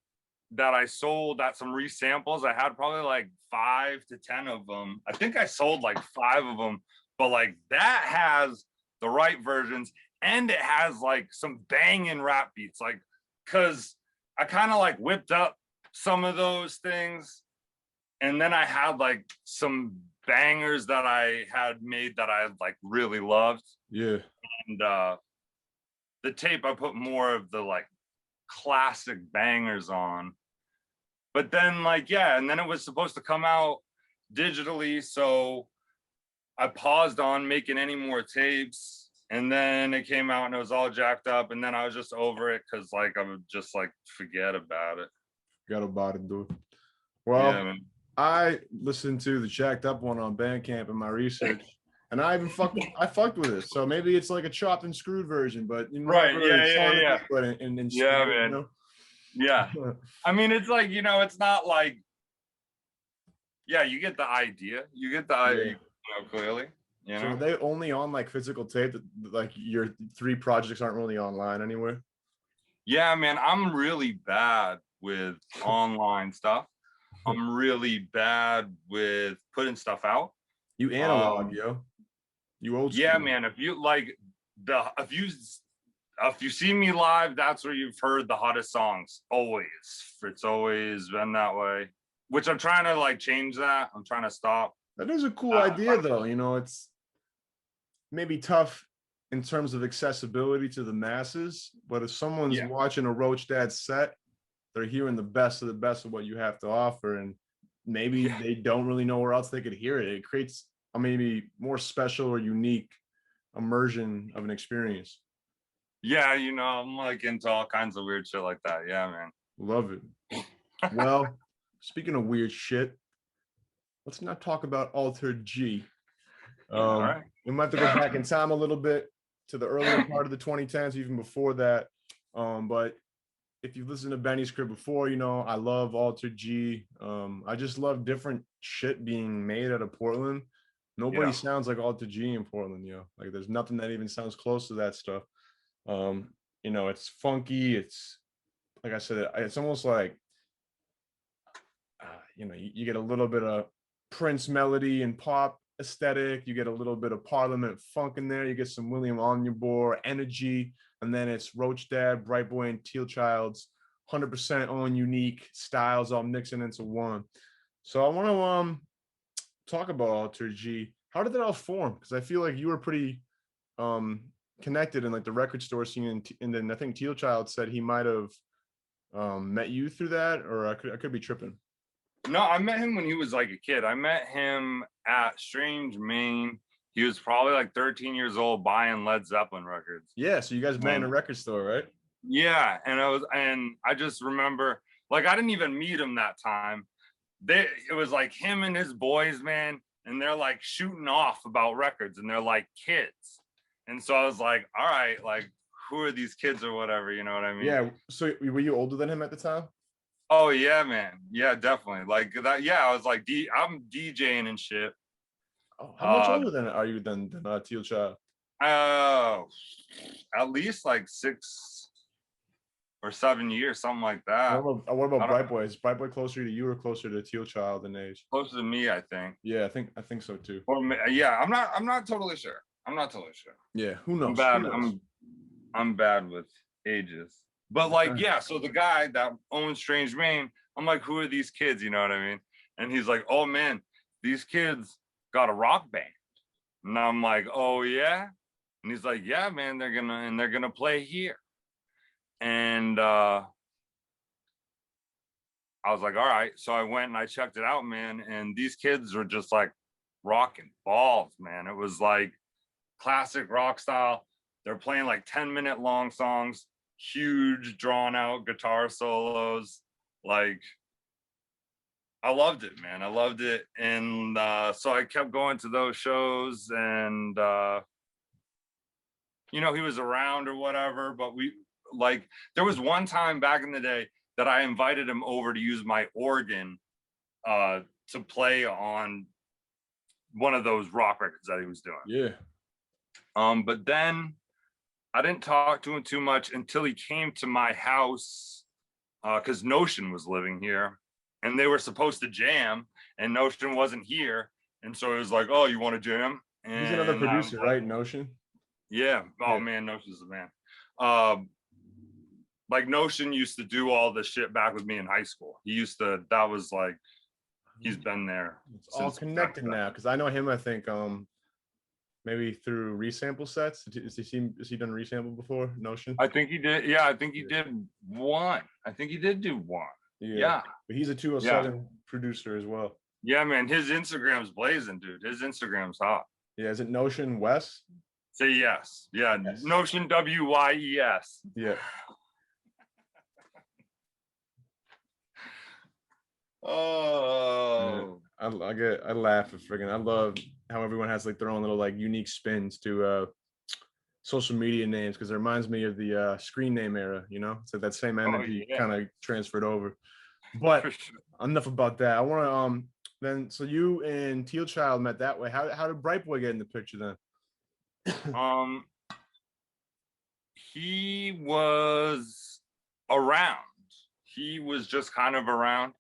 that I sold at some resamples. I had probably like 5 to 10 of them. I think I sold like 5 of them, but like that has the right versions, and it has like some banging rap beats. Like, cause I kind of like whipped up some of those things, and then I had like some bangers that I had made that I like really loved. Yeah. And the tape, I put more of the like classic bangers on. But then like, yeah, and then it was supposed to come out digitally, so I paused on making any more tapes, and then it came out and it was all jacked up, and then I was just over it because like I would just like forget about it. Forgot about it, dude. Well, yeah, I listened to the jacked up one on Bandcamp in my research, and I fucked with it. So maybe it's like a chopped and screwed version, but right, yeah. But in man. You know? Yeah. I mean, it's like, it's not like, yeah, you get the idea. You get the idea, clearly. So are they only on like physical tape? Like your 3 projects aren't really online anywhere? Yeah, man, I'm really bad with online stuff. I'm really bad with putting stuff out. You analog, yo. You old school. Yeah, man. If you like if you see me live, that's where you've heard the hottest songs. Always. It's always been that way. Which I'm trying to like change that. I'm trying to stop. That is a cool idea though. It's maybe tough in terms of accessibility to the masses, but if someone's watching a Roach Dad set, they're hearing the best of what you have to offer, and maybe they don't really know where else they could hear it. It creates a maybe more special or unique immersion of an experience. Yeah, I'm like into all kinds of weird shit like that. Yeah, man. Love it. Well, speaking of weird shit, let's not talk about Altered G. All right. We might have to go back in time a little bit to the earlier part of the 2010s, even before that. But if you've listened to Benny's Crib before, I love Altered G. I just love different shit being made out of Portland. Nobody sounds like Altered G in Portland, Like there's nothing that even sounds close to that stuff. It's funky. It's like I said, it's almost like you get a little bit of Prince melody and pop aesthetic. You get a little bit of Parliament funk in there. You get some William Onyeabor energy, and then it's Roach Dad, Bright Boy, and Teal Child's 100% own unique styles all mixing into one. So I want to talk about Alter G. How did that all form? Because I feel like you were pretty connected in like the record store scene, and then I think Teal Child said he might have met you through that, or I could be tripping. No, I met him when he was like a kid. I met him at Strange, Maine. He was probably like 13 years old buying Led Zeppelin records. Yeah, so you guys met in a record store, right? Yeah, and I just remember, like, I didn't even meet him that time. It was like him and his boys, man, and they're like shooting off about records, and they're like kids. And so I was like, all right, like, who are these kids or whatever, you know what I mean? Yeah. So were you older than him at the time? Oh yeah, man. Yeah, definitely. Like that. Yeah, I was like, I'm DJing and shit. Oh, how much older than are you than Teal Child? At least like 6 or 7 years, something like that. What about Bright Boy? Is Bright Boy closer to you or closer to Teal Child in age? Closer to me, I think. Yeah, I think so too. Or yeah, I'm not totally sure. I'm not totally sure. Yeah, who knows? I'm bad with ages. But like, yeah, so the guy that owns Strange Maine, I'm like, who are these kids? You know what I mean? And he's like, oh man, these kids got a rock band. And I'm like, oh yeah? And he's like, yeah, man, they're gonna play here. And I was like, all right. So I went and I checked it out, man. And these kids were just like rocking balls, man. It was like classic rock style. They're playing like 10-minute long songs, huge drawn out guitar solos. Like, I loved it, man. I loved it. And so I kept going to those shows, and you know, he was around or whatever, but there was one time back in the day that I invited him over to use my organ to play on one of those rock records that he was doing. Yeah. But then I didn't talk to him too much until he came to my house, because Notion was living here, and they were supposed to jam, and Notion wasn't here. And so it was like, oh, you want to jam? And he's another producer, right? Notion? Yeah. Oh, yeah. Man, Notion's the man. Like Notion used to do all this shit back with me in high school. He's been there. It's all connected now, because I know him, I think, maybe through resample sets. Has he done resample before? Notion? I think he did. Yeah, I think he did one. I think he did do one. Yeah. But he's a 207 producer as well. Yeah, man. His Instagram's blazing, dude. His Instagram's hot. Yeah, is it Notion Wes? Say yes. Yeah, yes. Notion WYES. Yeah. Oh. I laugh at friggin'. I love how everyone has like their own little like unique spins to social media names, because it reminds me of the screen name era, you know? So that same energy kind of transferred over. But sure. Enough about that. I want to then, so you and Teal Child met that way. How did Bright Boy get in the picture then? He was around. He was just kind of around.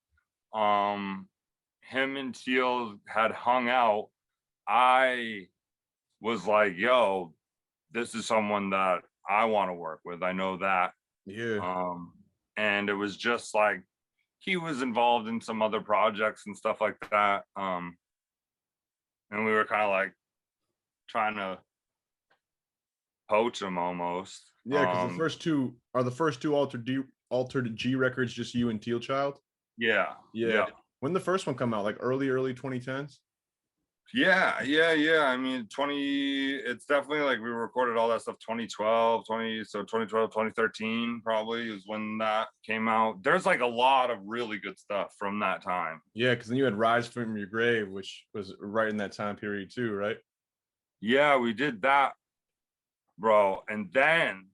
Him and Teal had hung out. I was like, yo, this is someone that I want to work with. I know that. Yeah. And it was just like, he was involved in some other projects and stuff like that. And we were kind of like trying to poach him almost. Yeah, because the first two Altered G records just you and Teal Child? Yeah. When did the first one come out? Like early 2010s? Yeah. I mean, it's definitely like we recorded all that stuff 2012, 2013 probably is when that came out. There's like a lot of really good stuff from that time. Yeah, because then you had Rise from Your Grave, which was right in that time period too, right? Yeah, we did that, bro. And then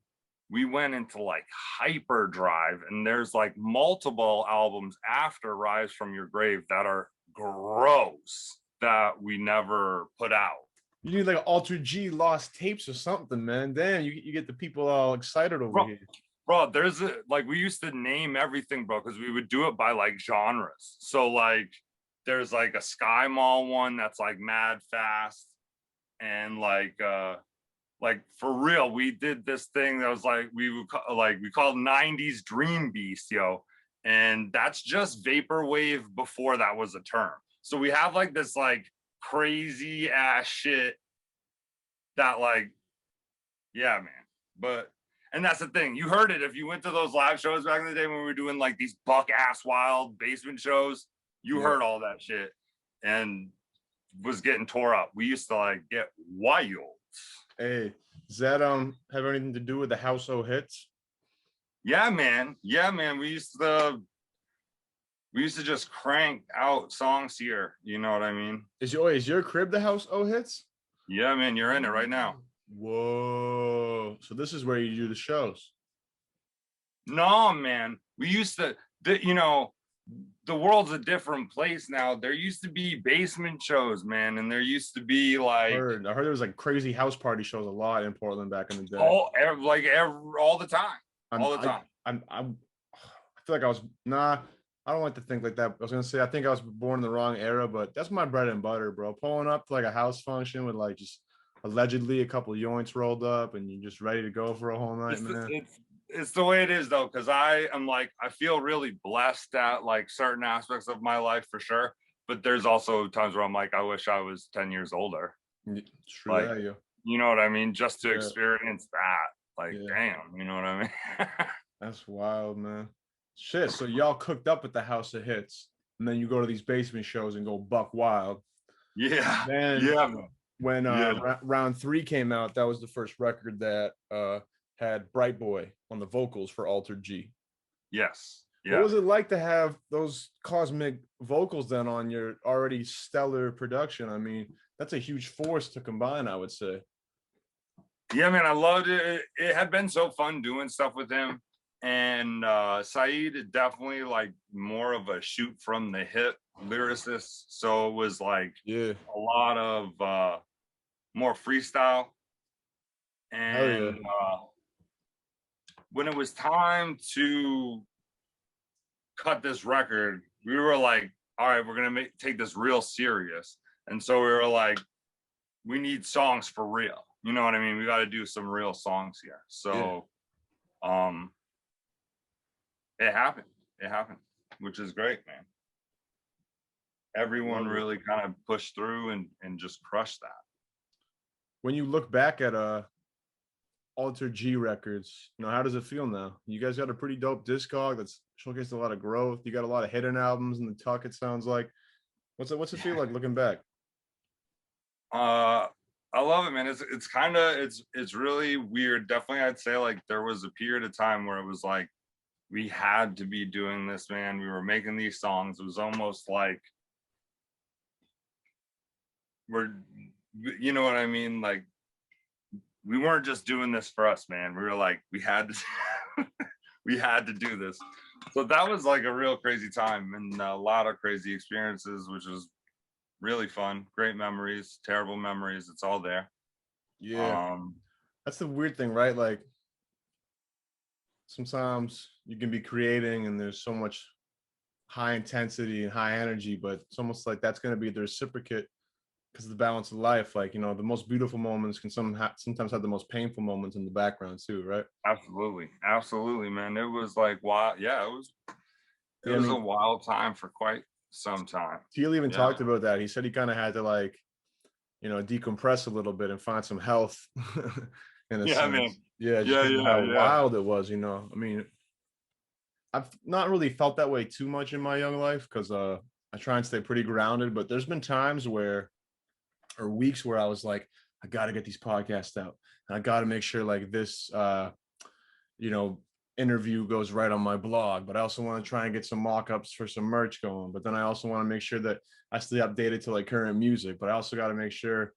we went into like hyperdrive, and there's like multiple albums after Rise from Your Grave that are gross that we never put out. You need like an Altered G lost tapes or something, man. Damn, you get the people all excited over here. Bro, we used to name everything, bro, because we would do it by like genres. So like there's like a Sky Mall one that's like mad fast, and like for real, we did this thing that was like we called 90s Dream Beast, yo. And that's just vaporwave before that was a term. So we have like this like crazy ass shit that like, yeah, man. But and that's the thing. You heard it if you went to those live shows back in the day when we were doing like these buck ass wild basement shows. You heard all that shit and was getting tore up. We used to like get wild. Hey, does that have anything to do with the House O Hits? Yeah, man. Yeah, man. We used to just crank out songs here. You know what I mean? Is your crib the House O Hits? Yeah, man. You're in it right now. Whoa. So this is where you do the shows. No, man. We used to, you know, the world's a different place now. There used to be basement shows, man, and there used to be like I heard there was like crazy house party shows a lot in Portland back in the day. all the time. All the time. I feel like I was I don't like to think like that. I was gonna say I think I was born in the wrong era, but that's my bread and butter, bro. Pulling up to like a house function with like just allegedly a couple joints rolled up and you're just ready to go for a whole night, man. It's the way it is though, because I feel really blessed at like certain aspects of my life for sure. But there's also times where I'm like, I wish I was 10 years older. True, like, yeah. You know what I mean? Just to experience that. Like, yeah. Damn, you know what I mean? That's wild, man. Shit. So y'all cooked up at the House of Hits, and then you go to these basement shows and go buck wild. Yeah. Then man. When round 3 came out, that was the first record that had Bright Boy on the vocals for Altered G. Yes. Yeah. What was it like to have those cosmic vocals then on your already stellar production? I mean, that's a huge force to combine, I would say. Yeah, man, I loved it. It had been so fun doing stuff with him. And Saeed is definitely like more of a shoot from the hip lyricist. So it was like a lot of more freestyle. And when it was time to cut this record, we were like, all right, we're gonna take this real serious. And so we were like, we need songs for real. You know what I mean? We got to do some real songs here. So it happened, which is great, man. Everyone really kind of pushed through and just crushed that. When you look back at Altered G Records, you know, how does it feel now? You guys got a pretty dope discog that's showcased a lot of growth. You got a lot of hidden albums in the tuck, it sounds like. What's it feel like looking back? I love it, man. It's really weird. Definitely, I'd say like there was a period of time where it was like we had to be doing this, man. We were making these songs. It was almost like you know what I mean? Like we weren't just doing this for us, man. We were like, we had to we had to do this. So that was like a real crazy time and a lot of crazy experiences, which was really fun. Great memories, terrible memories. It's all there. Yeah. That's the weird thing, right? Like sometimes you can be creating and there's so much high intensity and high energy, but it's almost like that's going to be the reciprocate because of the balance of life. Like, you know, the most beautiful moments can sometimes have the most painful moments in the background too, right? Absolutely, man. It was like wild. Yeah, it was a wild time for quite some time. Teal even talked about that. He said he kind of had to like, you know, decompress a little bit and find some health in a sense. Man. How wild it was, you know. I mean, I've not really felt that way too much in my young life because I try and stay pretty grounded, but there's been times or weeks where I was like, I got to get these podcasts out and I got to make sure like this, you know, interview goes right on my blog, but I also want to try and get some mock-ups for some merch going. But then I also want to make sure that I stay updated to like current music, but I also got to make sure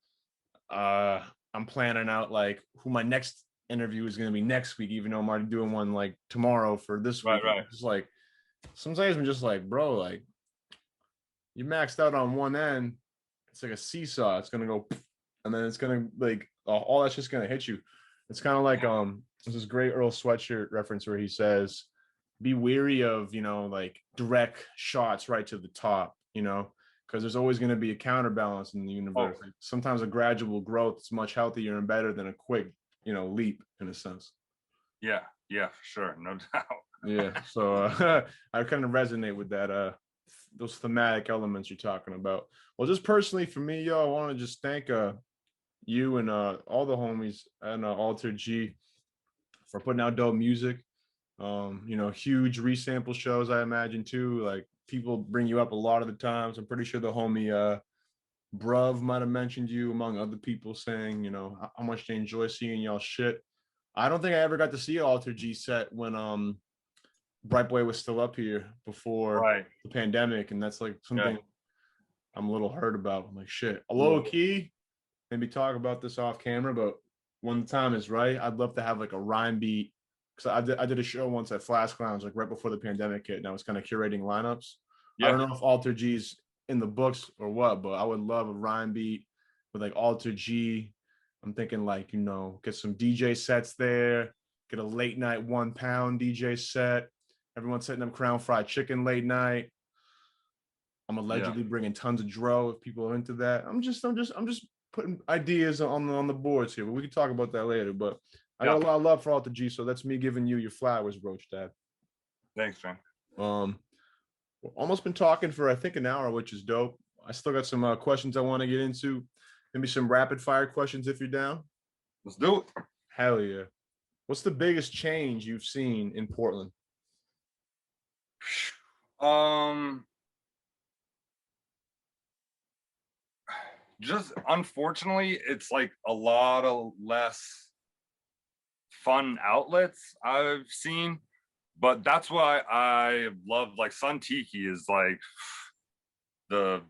I'm planning out like who my next interview is going to be next week, even though I'm already doing one like tomorrow for this week. Right. It's like sometimes I'm just like, bro, like you maxed out on one end. It's like a seesaw. It's gonna go, and then it's gonna like all that's just gonna hit you. It's kind of like there's this great Earl Sweatshirt reference where he says, "Be wary of, you know, like direct shots right to the top. You know, because there's always going to be a counterbalance in the universe. Like, sometimes a gradual growth is much healthier and better than a quick, leap in a sense. Yeah, for sure, no doubt. Yeah, so I kind of resonate with that, those thematic elements you're talking about. Well, just personally for me, I want to just thank you and all the homies and Altered G for putting out dope music. Huge resample shows, I imagine too. Like, people bring you up a lot of the times. I'm pretty sure the homie Bruv might have mentioned you among other people, saying, how much they enjoy seeing y'all shit. I don't think I ever got to see Altered G set when Bright Boy was still up here before the pandemic, and that's like something I'm a little hurt about. I'm like, shit, a low key, maybe talk about this off camera, but when the time is right, I'd love to have like a rhyme beat. Because I did a show once at Flash Lounge, like right before the pandemic hit, and I was kind of curating lineups. I don't know if Alter G's in the books or what, but I would love a rhyme beat with like Alter G. I'm thinking like, get some DJ sets there, get a late night 1 pound DJ set. Everyone's setting up Crown Fried Chicken late night. I'm allegedly bringing tons of dro if people are into that. I'm just putting ideas on the boards here, but we can talk about that later. But I got a lot of love for Alter G, so that's me giving you your flowers, Roach Dad. Thanks, man. We've almost been talking for I think an hour, which is dope. I still got some questions I want to get into. Maybe some rapid fire questions if you're down. Let's do it. Hell yeah. What's the biggest change you've seen in Portland? Just unfortunately, it's like a lot of less fun outlets I've seen, but that's why I love, like, Sun Tiki is like the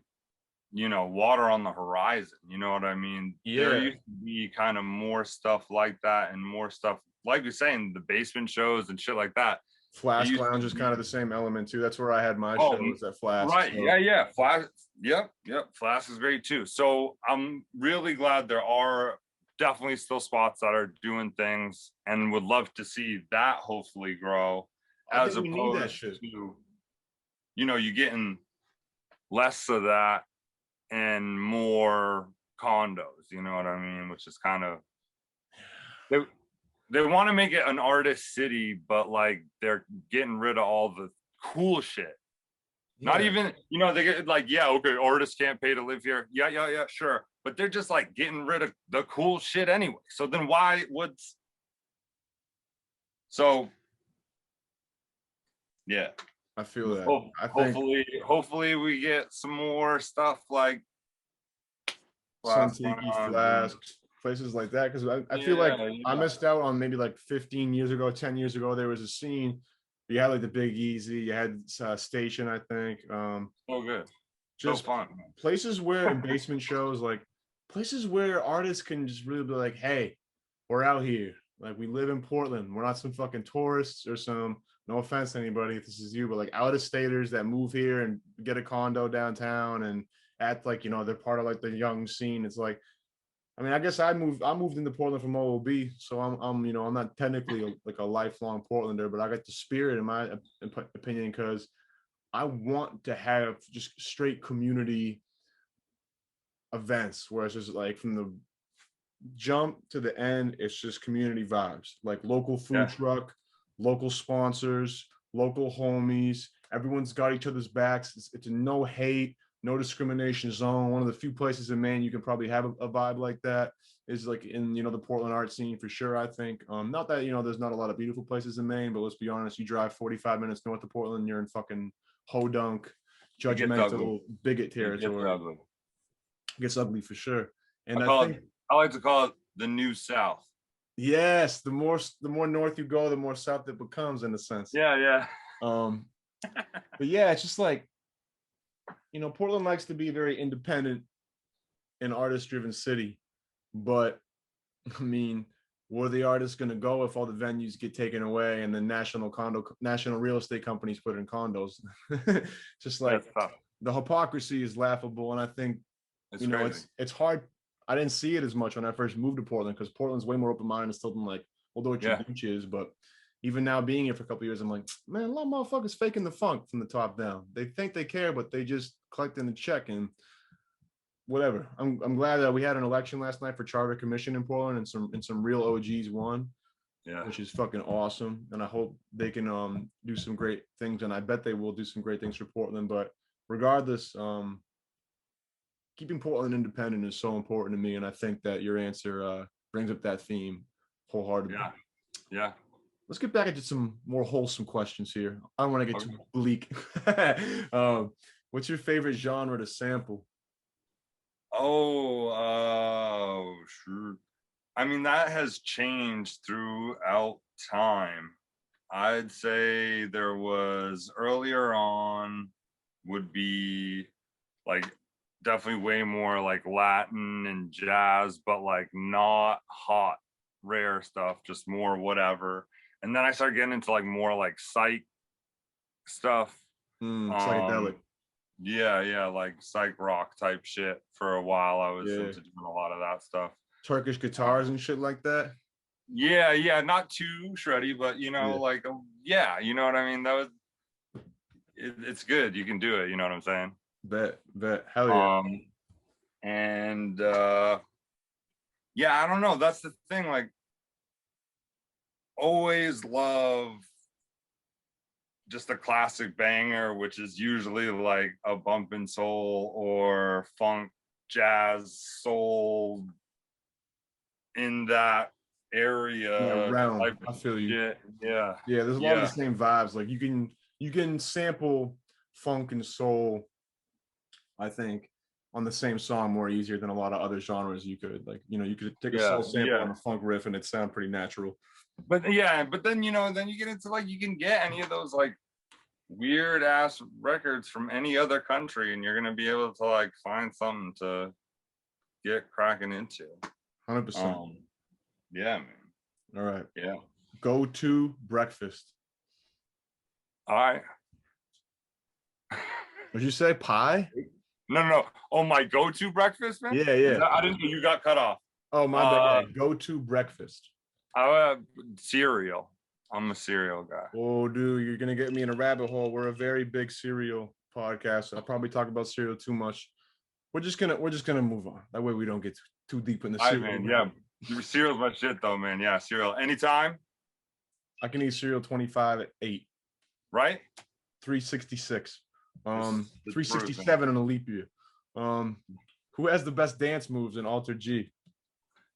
water on the horizon, you know what I mean? There used to be kind of more stuff like that, and more stuff like you're saying, the basement shows and shit like that. Flash Lounge is kind of the same element too. That's where I had my shows at Flash. Right. So. Yeah. Flash. Yep. Flash is great too. So I'm really glad there are definitely still spots that are doing things, and would love to see that hopefully grow, as opposed to, you getting less of that and more condos, you know what I mean? Which is kind of, they want to make it an artist city, but like they're getting rid of all the cool shit. Not even, they get like, artists can't pay to live here. Yeah, sure. But they're just like getting rid of the cool shit anyway. So then yeah. I feel that. Hopefully we get some more stuff like Sun Tiki, Flask, places like that, because I feel like I missed out on maybe like 15 years ago, 10 years ago. There was a scene. You had like the Big Easy, you had Station, I think. Good. Just so fun. Places where in basement shows, like places where artists can just really be like, hey, we're out here. Like, we live in Portland. We're not some fucking tourists or some, no offense to anybody if this is you, but like out-of-staters that move here and get a condo downtown and act like, they're part of like the young scene. It's like, I mean, I guess I moved into Portland from OOB, so I'm not technically like a lifelong Portlander, but I got the spirit in my opinion, because I want to have just straight community events where it's just like from the jump to the end, it's just community vibes, like local food truck, local sponsors, local homies. Everyone's got each other's backs. It's a no hate, no discrimination zone. One of the few places in Maine you can probably have a vibe like that is like in the Portland art scene for sure. I think not that there's not a lot of beautiful places in Maine, but let's be honest, you drive 45 minutes north of Portland, you're in fucking hodunk, judgmental bigot territory. It gets ugly for sure. And I like to call it the New South. Yes, the more north you go, the more south it becomes, in a sense. Yeah. But yeah, it's just like, Portland likes to be a very independent and artist-driven city, but I mean, where are the artists going to go if all the venues get taken away and the national real estate companies put in condos? Just like the hypocrisy is laughable, and I think it's hard. I didn't see it as much when I first moved to Portland, because Portland's way more open-minded still than like, although it's your beach is, but even now being here for a couple of years, I'm like, man, a lot of motherfuckers faking the funk from the top down. They think they care, but they just collecting the check and whatever. I'm glad that we had an election last night for charter commission in Portland, and some real OGs won. Yeah. Which is fucking awesome. And I hope they can do some great things. And I bet they will do some great things for Portland. But regardless, keeping Portland independent is so important to me. And I think that your answer brings up that theme wholeheartedly. Yeah. Yeah. Let's get back into some more wholesome questions here. I don't want to get too bleak. What's your favorite genre to sample? Sure. I mean, that has changed throughout time. I'd say there was earlier on would be like definitely way more like Latin and jazz, but like not hot, rare stuff, just more whatever. And then I started getting into like more like psych stuff. Psychedelic. Yeah, like psych rock type shit for a while. I was into doing a lot of that stuff. Turkish guitars and shit like that. Yeah, not too shreddy, but you know, like you know what I mean. That was it's good. You can do it. You know what I'm saying? Bet. Hell yeah. And I don't know. That's the thing. Like, always love just a classic banger, which is usually like a bumpin' soul or funk, jazz, soul in that area. Realm. I feel you. Yeah. There's a lot of the same vibes. Like you can sample funk and soul, I think, on the same song more easier than a lot of other genres. You could you could take a soul sample on a funk riff and it sound pretty natural. But then then you get into like you can get any of those like weird ass records from any other country and you're gonna be able to like find something to get cracking into. 100%. Yeah, man. All right. Yeah. Go to breakfast. All right. Did you say pie? No. Oh, my go-to breakfast, man? Yeah. I didn't know you got cut off. Oh, my bad. Go to breakfast. Cereal. I'm a cereal guy. Oh, dude, you're gonna get me in a rabbit hole. We're a very big cereal podcast. I'll probably talk about cereal too much. We're just gonna move on. That way we don't get too deep in the cereal. Man, cereal's my shit though, man. Yeah, cereal. Anytime. I can eat cereal 25 at 8. Right? 366. 367 in a leap year. Who has the best dance moves in Alter G?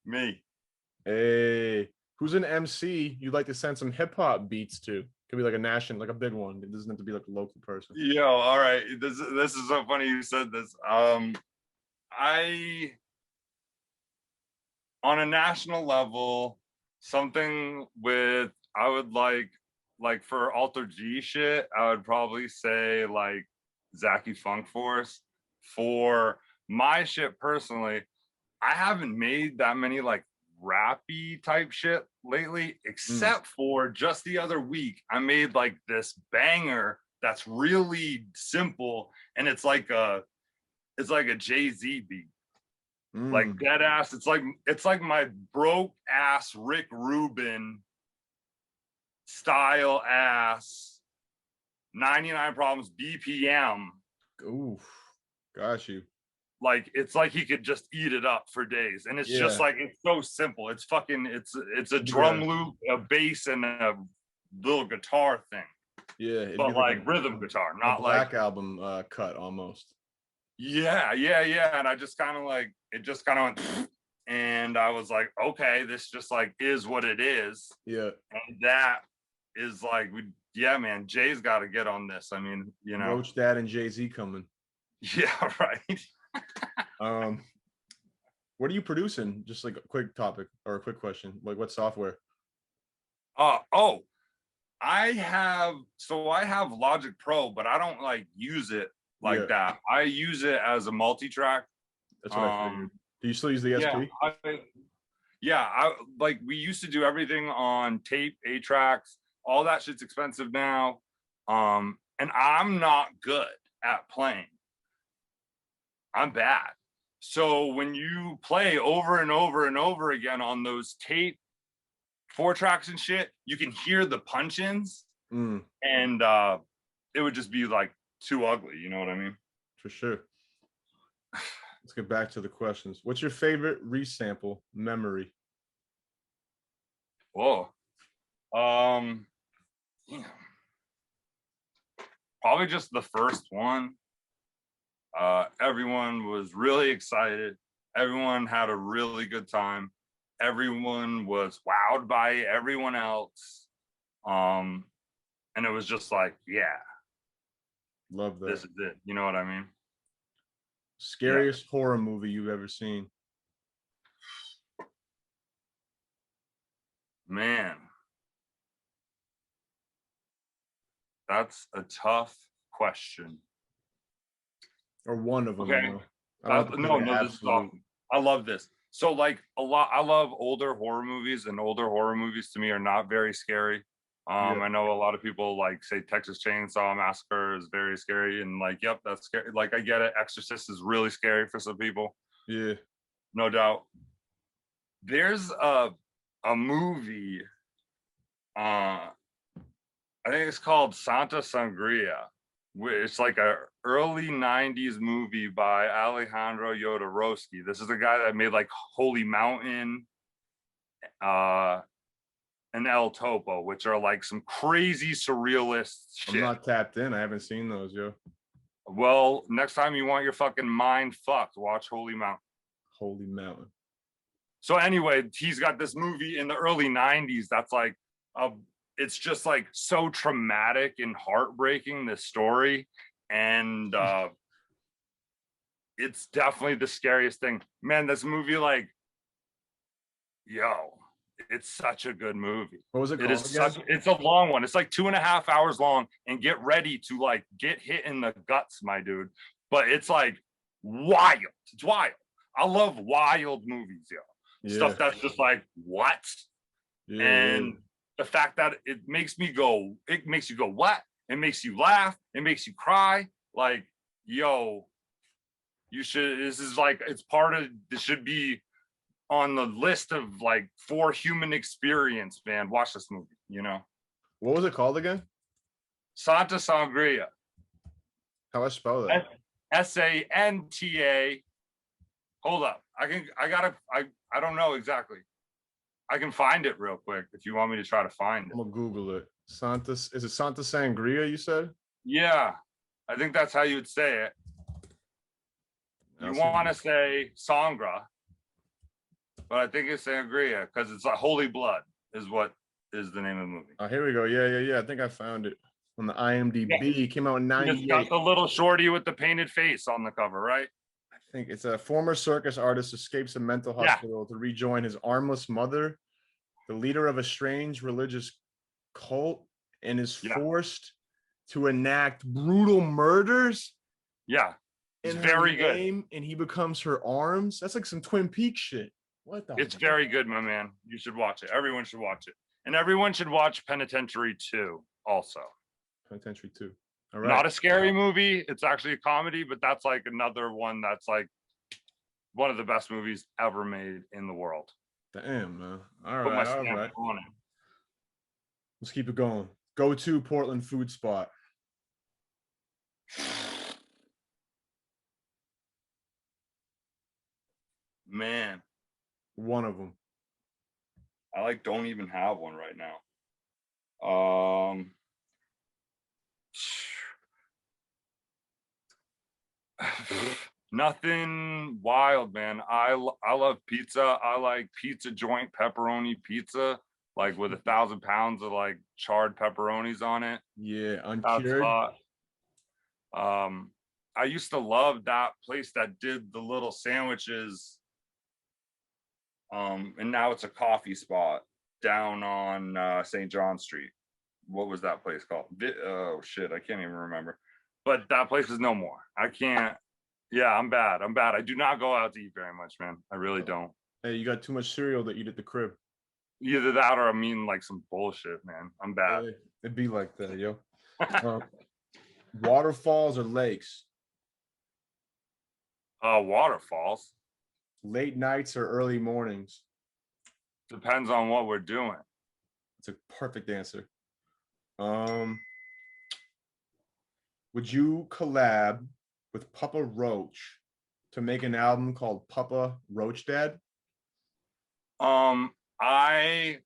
Me. Hey. Who's an MC you'd like to send some hip hop beats to? Could be like a national, like a big one. It doesn't have to be like a local person. Yo, all right. This is so funny you said this. I on a national level, something with I would like for Alter G shit, I would probably say like Zacky Funk Force. For my shit personally, I haven't made that many like rappy type shit lately, except for just the other week I made like this banger that's really simple and it's like a Jay-Z beat. Like dead ass. It's like my broke ass Rick Rubin style ass 99 Problems BPM. Ooh, got you. Like it's like he could just eat it up for days, and it's just like it's so simple. It's fucking it's a drum loop, a bass, and a little guitar thing. Yeah, but like rhythm guitar, not Black like Album cut almost. Yeah, and I just kind of like it just kind of went, and I was like, okay, this just like is what it is. Yeah, and that is like man, Jay's got to get on this. I mean, you know, Roach Dad and Jay-Z coming. Yeah, right. What are you producing? Just like a quick topic or a quick question. Like what software? I have Logic Pro, but I don't like use it like that. I use it as a multi-track. That's what I figured. Do you still use the SP? I like we used to do everything on tape, 8 tracks. All that shit's expensive now. And I'm not good at playing. I'm bad. So when you play over and over and over again on those tape 4 tracks and shit, you can hear the punch-ins and it would just be like too ugly, you know what I mean? for sure. Let's get back to the questions. What's your favorite resample memory? Whoa. Yeah. Probably just the first one. Everyone was really excited. Everyone had a really good time. Everyone was wowed by everyone else. And it was just like, yeah, Love that. this is it. You know what I mean? Scariest horror movie you've ever seen? Man, that's a tough question. Or one of them. Okay. You know? I don't No, this is awesome. I love this. So like I love older horror movies, and older horror movies to me are not very scary. I know a lot of people like say Texas Chainsaw Massacre is very scary, and like, yep, that's scary. Like, I get it. Exorcist is really scary for some people. Yeah. No doubt. There's a movie, I think it's called Santa Sangria. It's like a early 90s movie by Alejandro Jodorowsky. This is a guy that made like Holy Mountain, and El Topo, which are like some crazy surrealist shit. I'm not tapped in. I haven't seen those, yo. Well, next time you want your fucking mind fucked, watch Holy Mountain. Holy Mountain. So anyway, he's got this movie in the early 90s that's like, it's just like so traumatic and heartbreaking, this story. And it's definitely the scariest thing. Man, this movie, like, yo, it's such a good movie. What was it called? It's a long one. It's like 2.5 hours long, and get ready to like get hit in the guts, my dude. But it's like wild. It's wild. I love wild movies, yo. Yeah. Stuff that's just like, what? Yeah, and the fact that it makes you go, what? It makes you laugh. It makes you cry. Like, yo, you should, this is like, it's part of, this should be on the list of like for human experience, man. Watch this movie, you know. What was it called again? Santa Sangria. How I spell that? Santa. Hold up. I don't know exactly. I can find it real quick if you want me to try to find it. I'm gonna Google it. Is it Santa Sangria, you said? Yeah. I think that's how you would say it. You want to say Sangra, but I think it's Sangria because it's like Holy Blood is what is the name of the movie. Oh, here we go. Yeah. I think I found it on the IMDb. Yeah. It came out in 98. It's got the little shorty with the painted face on the cover, right? I think it's a former circus artist escapes a mental hospital to rejoin his armless mother, the leader of a strange religious cult, and is forced to enact brutal murders. Yeah. It's very good. And he becomes her arms. That's like some Twin Peaks shit. What the? It's very good, my man. You should watch it. Everyone should watch it. And everyone should watch Penitentiary 2 also. Penitentiary 2. All right. Not a scary movie. It's actually a comedy, but that's like another one that's like one of the best movies ever made in the world. Damn, man. All right. On it. Let's keep it going. Go-to Portland food spot. Man. One of them. I like don't even have one right now. Nothing wild, man. I love pizza. I like pizza joint pepperoni pizza, like with 1,000 pounds of like charred pepperonis on it. Yeah, uncured. That's hot. I used to love that place that did the little sandwiches. And now it's a coffee spot down on St. John Street. What was that place called? Oh shit, I can't even remember. But that place is no more. I can't. Yeah, I'm bad. I do not go out to eat very much, man. I really don't. Hey, you got too much cereal to eat at the crib. Either that or I'm eating like some bullshit, man. I'm bad. Hey, it'd be like that, yo. Waterfalls or lakes? Waterfalls. Late nights or early mornings? Depends on what we're doing. It's a perfect answer. Would you collab with Papa Roach to make an album called Papa Roach Dad? I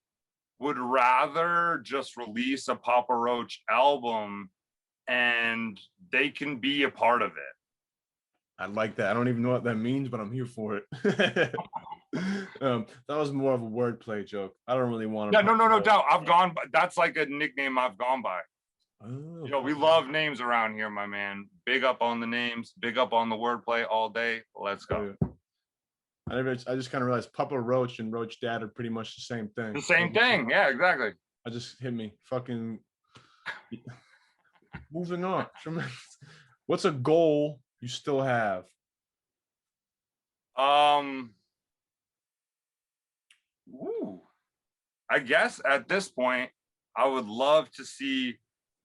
would rather just release a Papa Roach album and they can be a part of it. I like that. I don't even know what that means, but I'm here for it. That was more of a wordplay joke. I don't really want to. Yeah, no doubt. I've gone by, that's like a nickname I've gone by. Oh, Yo, we love names around here, my man. Big up on the names, big up on the wordplay all day. Let's go. yeah. I just kind of realized Papa Roach and Roach Dad are pretty much the same thing. The same thing. Yeah, exactly. I just hit me. Fucking moving on. What's a goal you still have? Ooh. I guess at this point, I would love to see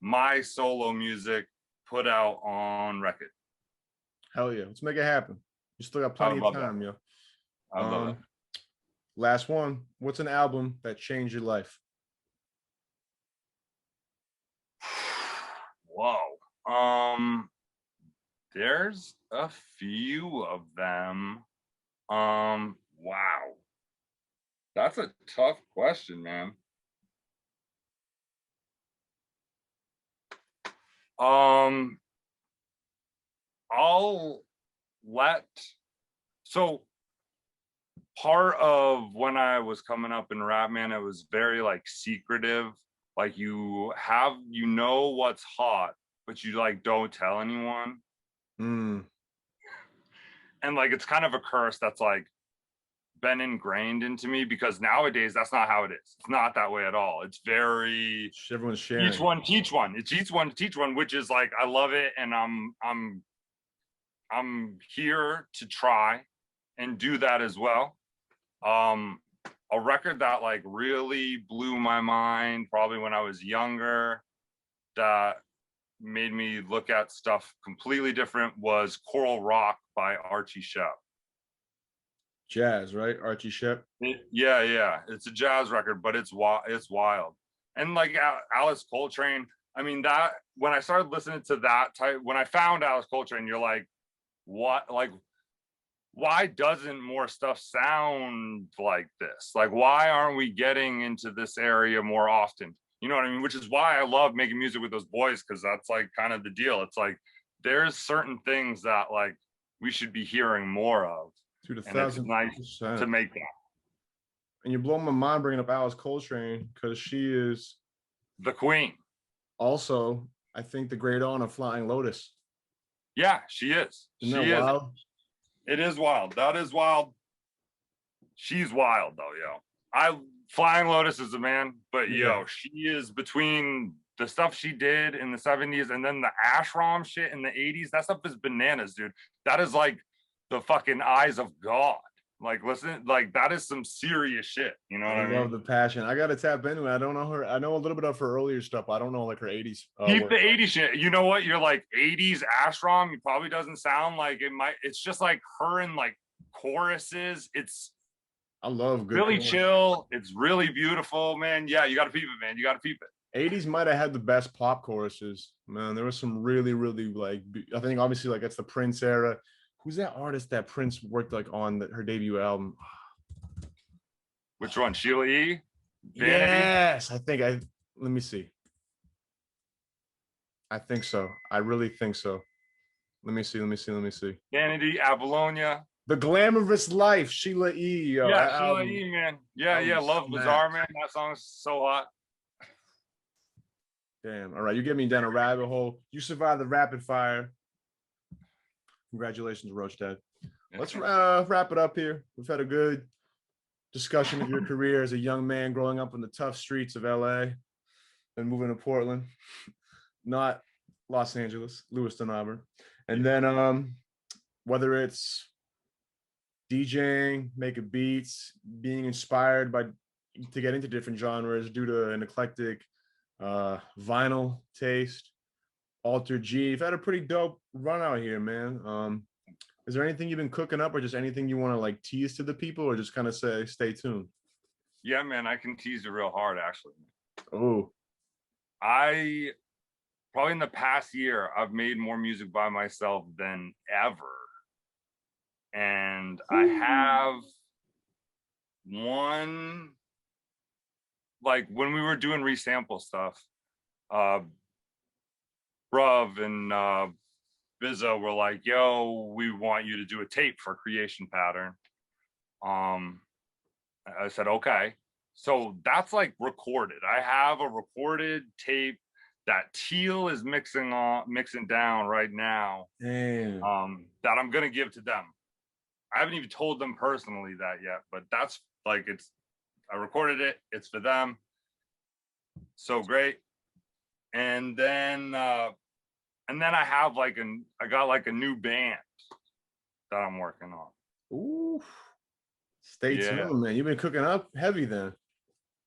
my solo music put out on record. Hell yeah. Let's make it happen. You still got plenty of time, yo. I love it. Last one. What's an album that changed your life? Whoa. There's a few of them. Wow. That's a tough question, man. I'll let, so part of when I was coming up in rap, man, it was very like secretive. Like you know what's hot, but you like don't tell anyone. And like it's kind of a curse that's like been ingrained into me, because nowadays that's not how it is. It's not that way at all. It's very everyone's sharing. Each one teach one. It's each one to teach one, which is like I love it, and I'm here to try and do that as well. A record that like really blew my mind probably when I was younger, that made me look at stuff completely different, was Coral Rock by Archie Shepp. Jazz, right? Archie Shepp. Yeah. It's a jazz record, but it's wild. And like Alice Coltrane, I mean, that when I started listening to that type, when I found Alice Coltrane, you're like, what? Like, why doesn't more stuff sound like this? Like, why aren't we getting into this area more often? You know what I mean? Which is why I love making music with those boys, because that's like kind of the deal. It's like there's certain things that like we should be hearing more of. Dude, and it's nice to make that. And you're blowing my mind bringing up Alice Coltrane, because she is the queen. Also, I think the great honor of Flying Lotus. Yeah, she is. Isn't that wild? It is wild. That is wild. She's wild though, yo. Flying Lotus is a man, but yo, she is, between the stuff she did in the 70s and then the ashram shit in the 80s. That stuff is bananas, dude. That is like the fucking eyes of God. Like, listen, like that is some serious shit. You know what I mean? I love the passion. I gotta tap into it. I don't know her. I know a little bit of her earlier stuff. I don't know like her 80s. Keep the 80s shit. You know what? You're like 80s ashram. It probably doesn't sound like it might. It's just like her in like choruses. I love good really chorus. Chill. It's really beautiful, man. Yeah, you gotta peep it, man. You gotta peep it. 80s might have had the best pop choruses, man. There was some really, really like, I think obviously like it's the Prince era. Who's that artist that Prince worked like on her debut album? Which one? Sheila E? Vanity? Yes, let me see. I think so. I really think so. Let me see. Vanity, Apollonia. The Glamorous Life, Sheila E. Yo, yeah, Sheila E, man. Yeah. Love Bizarre, man. That song's so hot. Damn. All right, you get me down a rabbit hole. You survived the rapid fire. Congratulations, Roach Dad. Let's wrap it up here. We've had a good discussion of your career as a young man growing up in the tough streets of LA and moving to Portland, not Los Angeles, Lewiston, Auburn. And then whether it's DJing, making beats, being inspired to get into different genres due to an eclectic vinyl taste, Alter G. You've had a pretty dope run out here, man. Is there anything you've been cooking up, or just anything you want to like tease to the people, or just kind of say stay tuned? Yeah, man, I can tease it real hard, actually. Oh, I probably in the past year, I've made more music by myself than ever. And I have one, like when we were doing resample stuff, Bruv and Bizzo were like, yo, we want you to do a tape for Creation Pattern. I said, okay. So that's like recorded. I have a recorded tape that Teal is mixing down right now. Damn. That I'm gonna give to them. I haven't even told them personally that yet, but that's like, I recorded it, it's for them. So great. And then I have I got like a new band that I'm working on. Ooh. Stay tuned, man. You've been cooking up heavy then.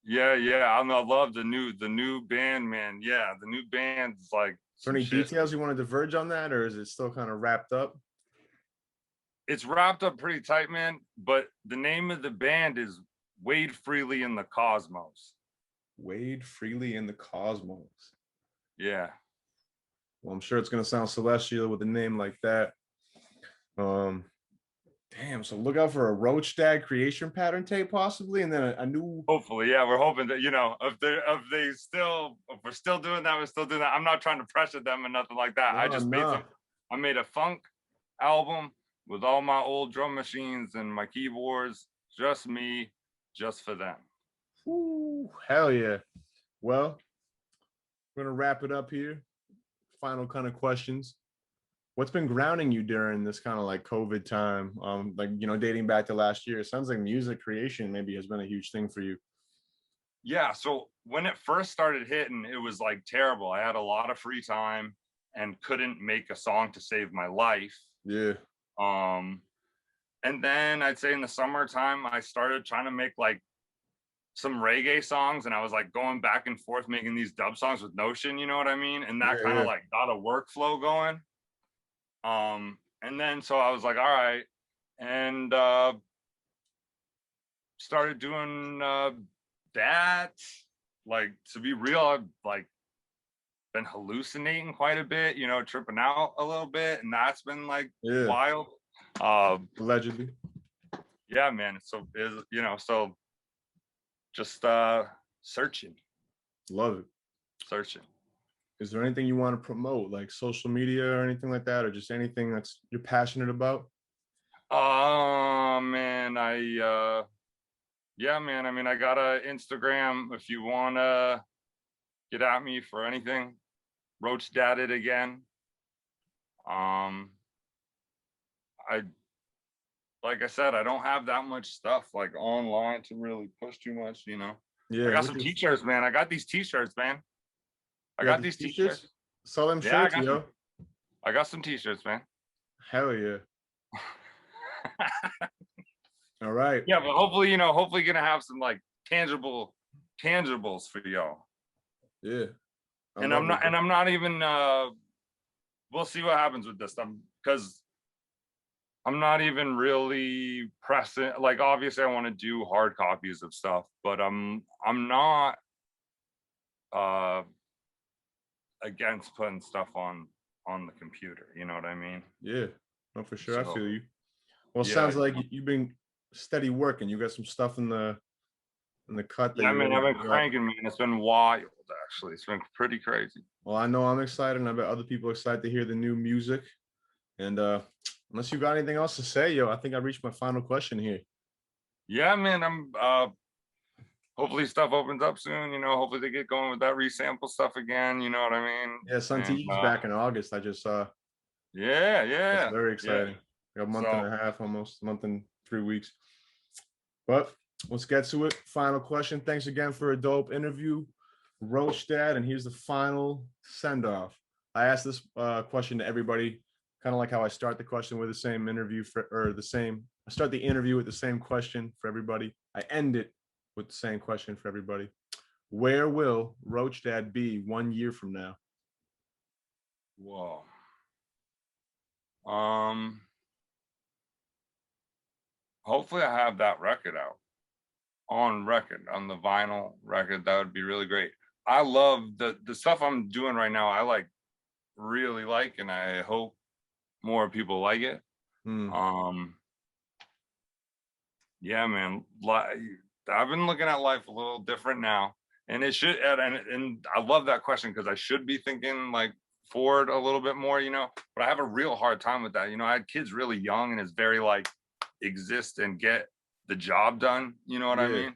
Yeah. I love the new band, man. Yeah, the new band's like. Is there any details you want to diverge on that, or is it still kind of wrapped up? It's wrapped up pretty tight, man. But the name of the band is Wade Freely in the Cosmos. Wade Freely in the Cosmos. Yeah. Well, I'm sure it's gonna sound celestial with a name like that. Damn, so look out for a Roach Dad Creation Pattern tape possibly, and then a new. Hopefully, yeah, we're hoping that, if we're still doing that, we're still doing that. I'm not trying to pressure them or nothing like that. I made a funk album with all my old drum machines and my keyboards, just me, just for them. Ooh, hell yeah. Well, we're gonna wrap it up here. Final kind of questions. What's been grounding you during this kind of like COVID time? Dating back to last year, it sounds like music creation maybe has been a huge thing for you. Yeah. So when it first started hitting, it was like terrible. I had a lot of free time and couldn't make a song to save my life. Yeah. And then I'd say in the summertime, I started trying to make like some reggae songs, and I was like going back and forth making these dub songs with Notion, you know what I mean? And that kind of like got a workflow going. And then so I was like, all right, and started doing that. Like, to be real, I've like been hallucinating quite a bit, tripping out a little bit, and that's been like wild. Allegedly. Yeah, man. So just searching. Love it. Searching. Is there anything you want to promote, like social media or anything like that, or just anything that's you're passionate about? Man, yeah, man. I mean, I got a Instagram if you want to get at me for anything. Roach Dad it again. Like I said, I don't have that much stuff like online to really push too much, Yeah. I got some t-shirts, man. I got these t-shirts, man. I got these t-shirts. Sell them shirts, yo. I got some t-shirts, man. Hell yeah. All right. Yeah, but hopefully gonna have some like tangibles for y'all. Yeah. I'm not even we'll see what happens with this stuff, because I'm not even really pressing. Like, obviously I want to do hard copies of stuff, but I'm not against putting stuff on the computer, you know what I mean? Yeah, no, for sure. So, I feel you. Well, sounds like you've been steady working. You got some stuff in the cut. Yeah, I mean, I've been cranking, man. It's been wild, actually. It's been pretty crazy. Well, I know I'm excited, and I bet other people are excited to hear the new music. And unless you got anything else to say, yo, I think I reached my final question here. Yeah, man. I'm hopefully stuff opens up soon. Hopefully they get going with that resample stuff again. You know what I mean? Yeah, Sunti's back in August. I just saw. Yeah. It's very exciting. A month and a half, almost a month and 3 weeks. But let's get to it. Final question. Thanks again for a dope interview, Roach Dad. And here's the final send-off. I asked this question to everybody, kind of like how I start the question with the same interview I start the interview with the same question for everybody. I end it with the same question for everybody. Where will Roach Dad be 1 year from now? Whoa. Hopefully I have that record out on the vinyl record. That would be really great. I love the stuff I'm doing right now. I like really like, and I hope more people like it. Yeah, man. I've been looking at life a little different now, and it should. And I love that question because I should be thinking like forward a little bit more, But I have a real hard time with that. I had kids really young, and it's very like exist and get the job done. You know what I mean?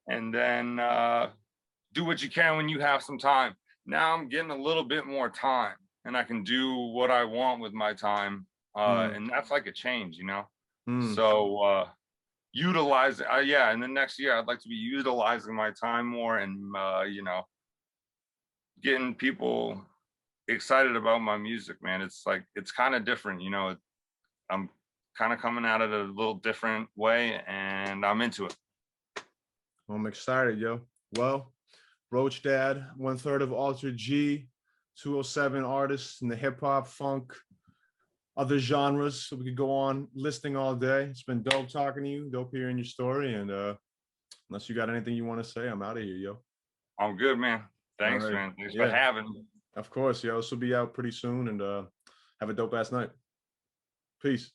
And then do what you can when you have some time. Now I'm getting a little bit more time, and I can do what I want with my time, and that's like a change, So utilize yeah, in the next year I'd like to be utilizing my time more and getting people excited about my music, man. It's like it's kind of different, I'm kind of coming at it a little different way, and I'm into it. I'm excited, yo. Well, Roach Dad, 1/3 of Alter G, 207 artists in the hip hop, funk, other genres. So we could go on listing all day. It's been dope talking to you, dope hearing your story. And unless you got anything you want to say, I'm out of here, yo. I'm good, man. Thanks, right. man. Thanks for having me. Of course, yo. This will be out pretty soon, and have a dope ass night. Peace.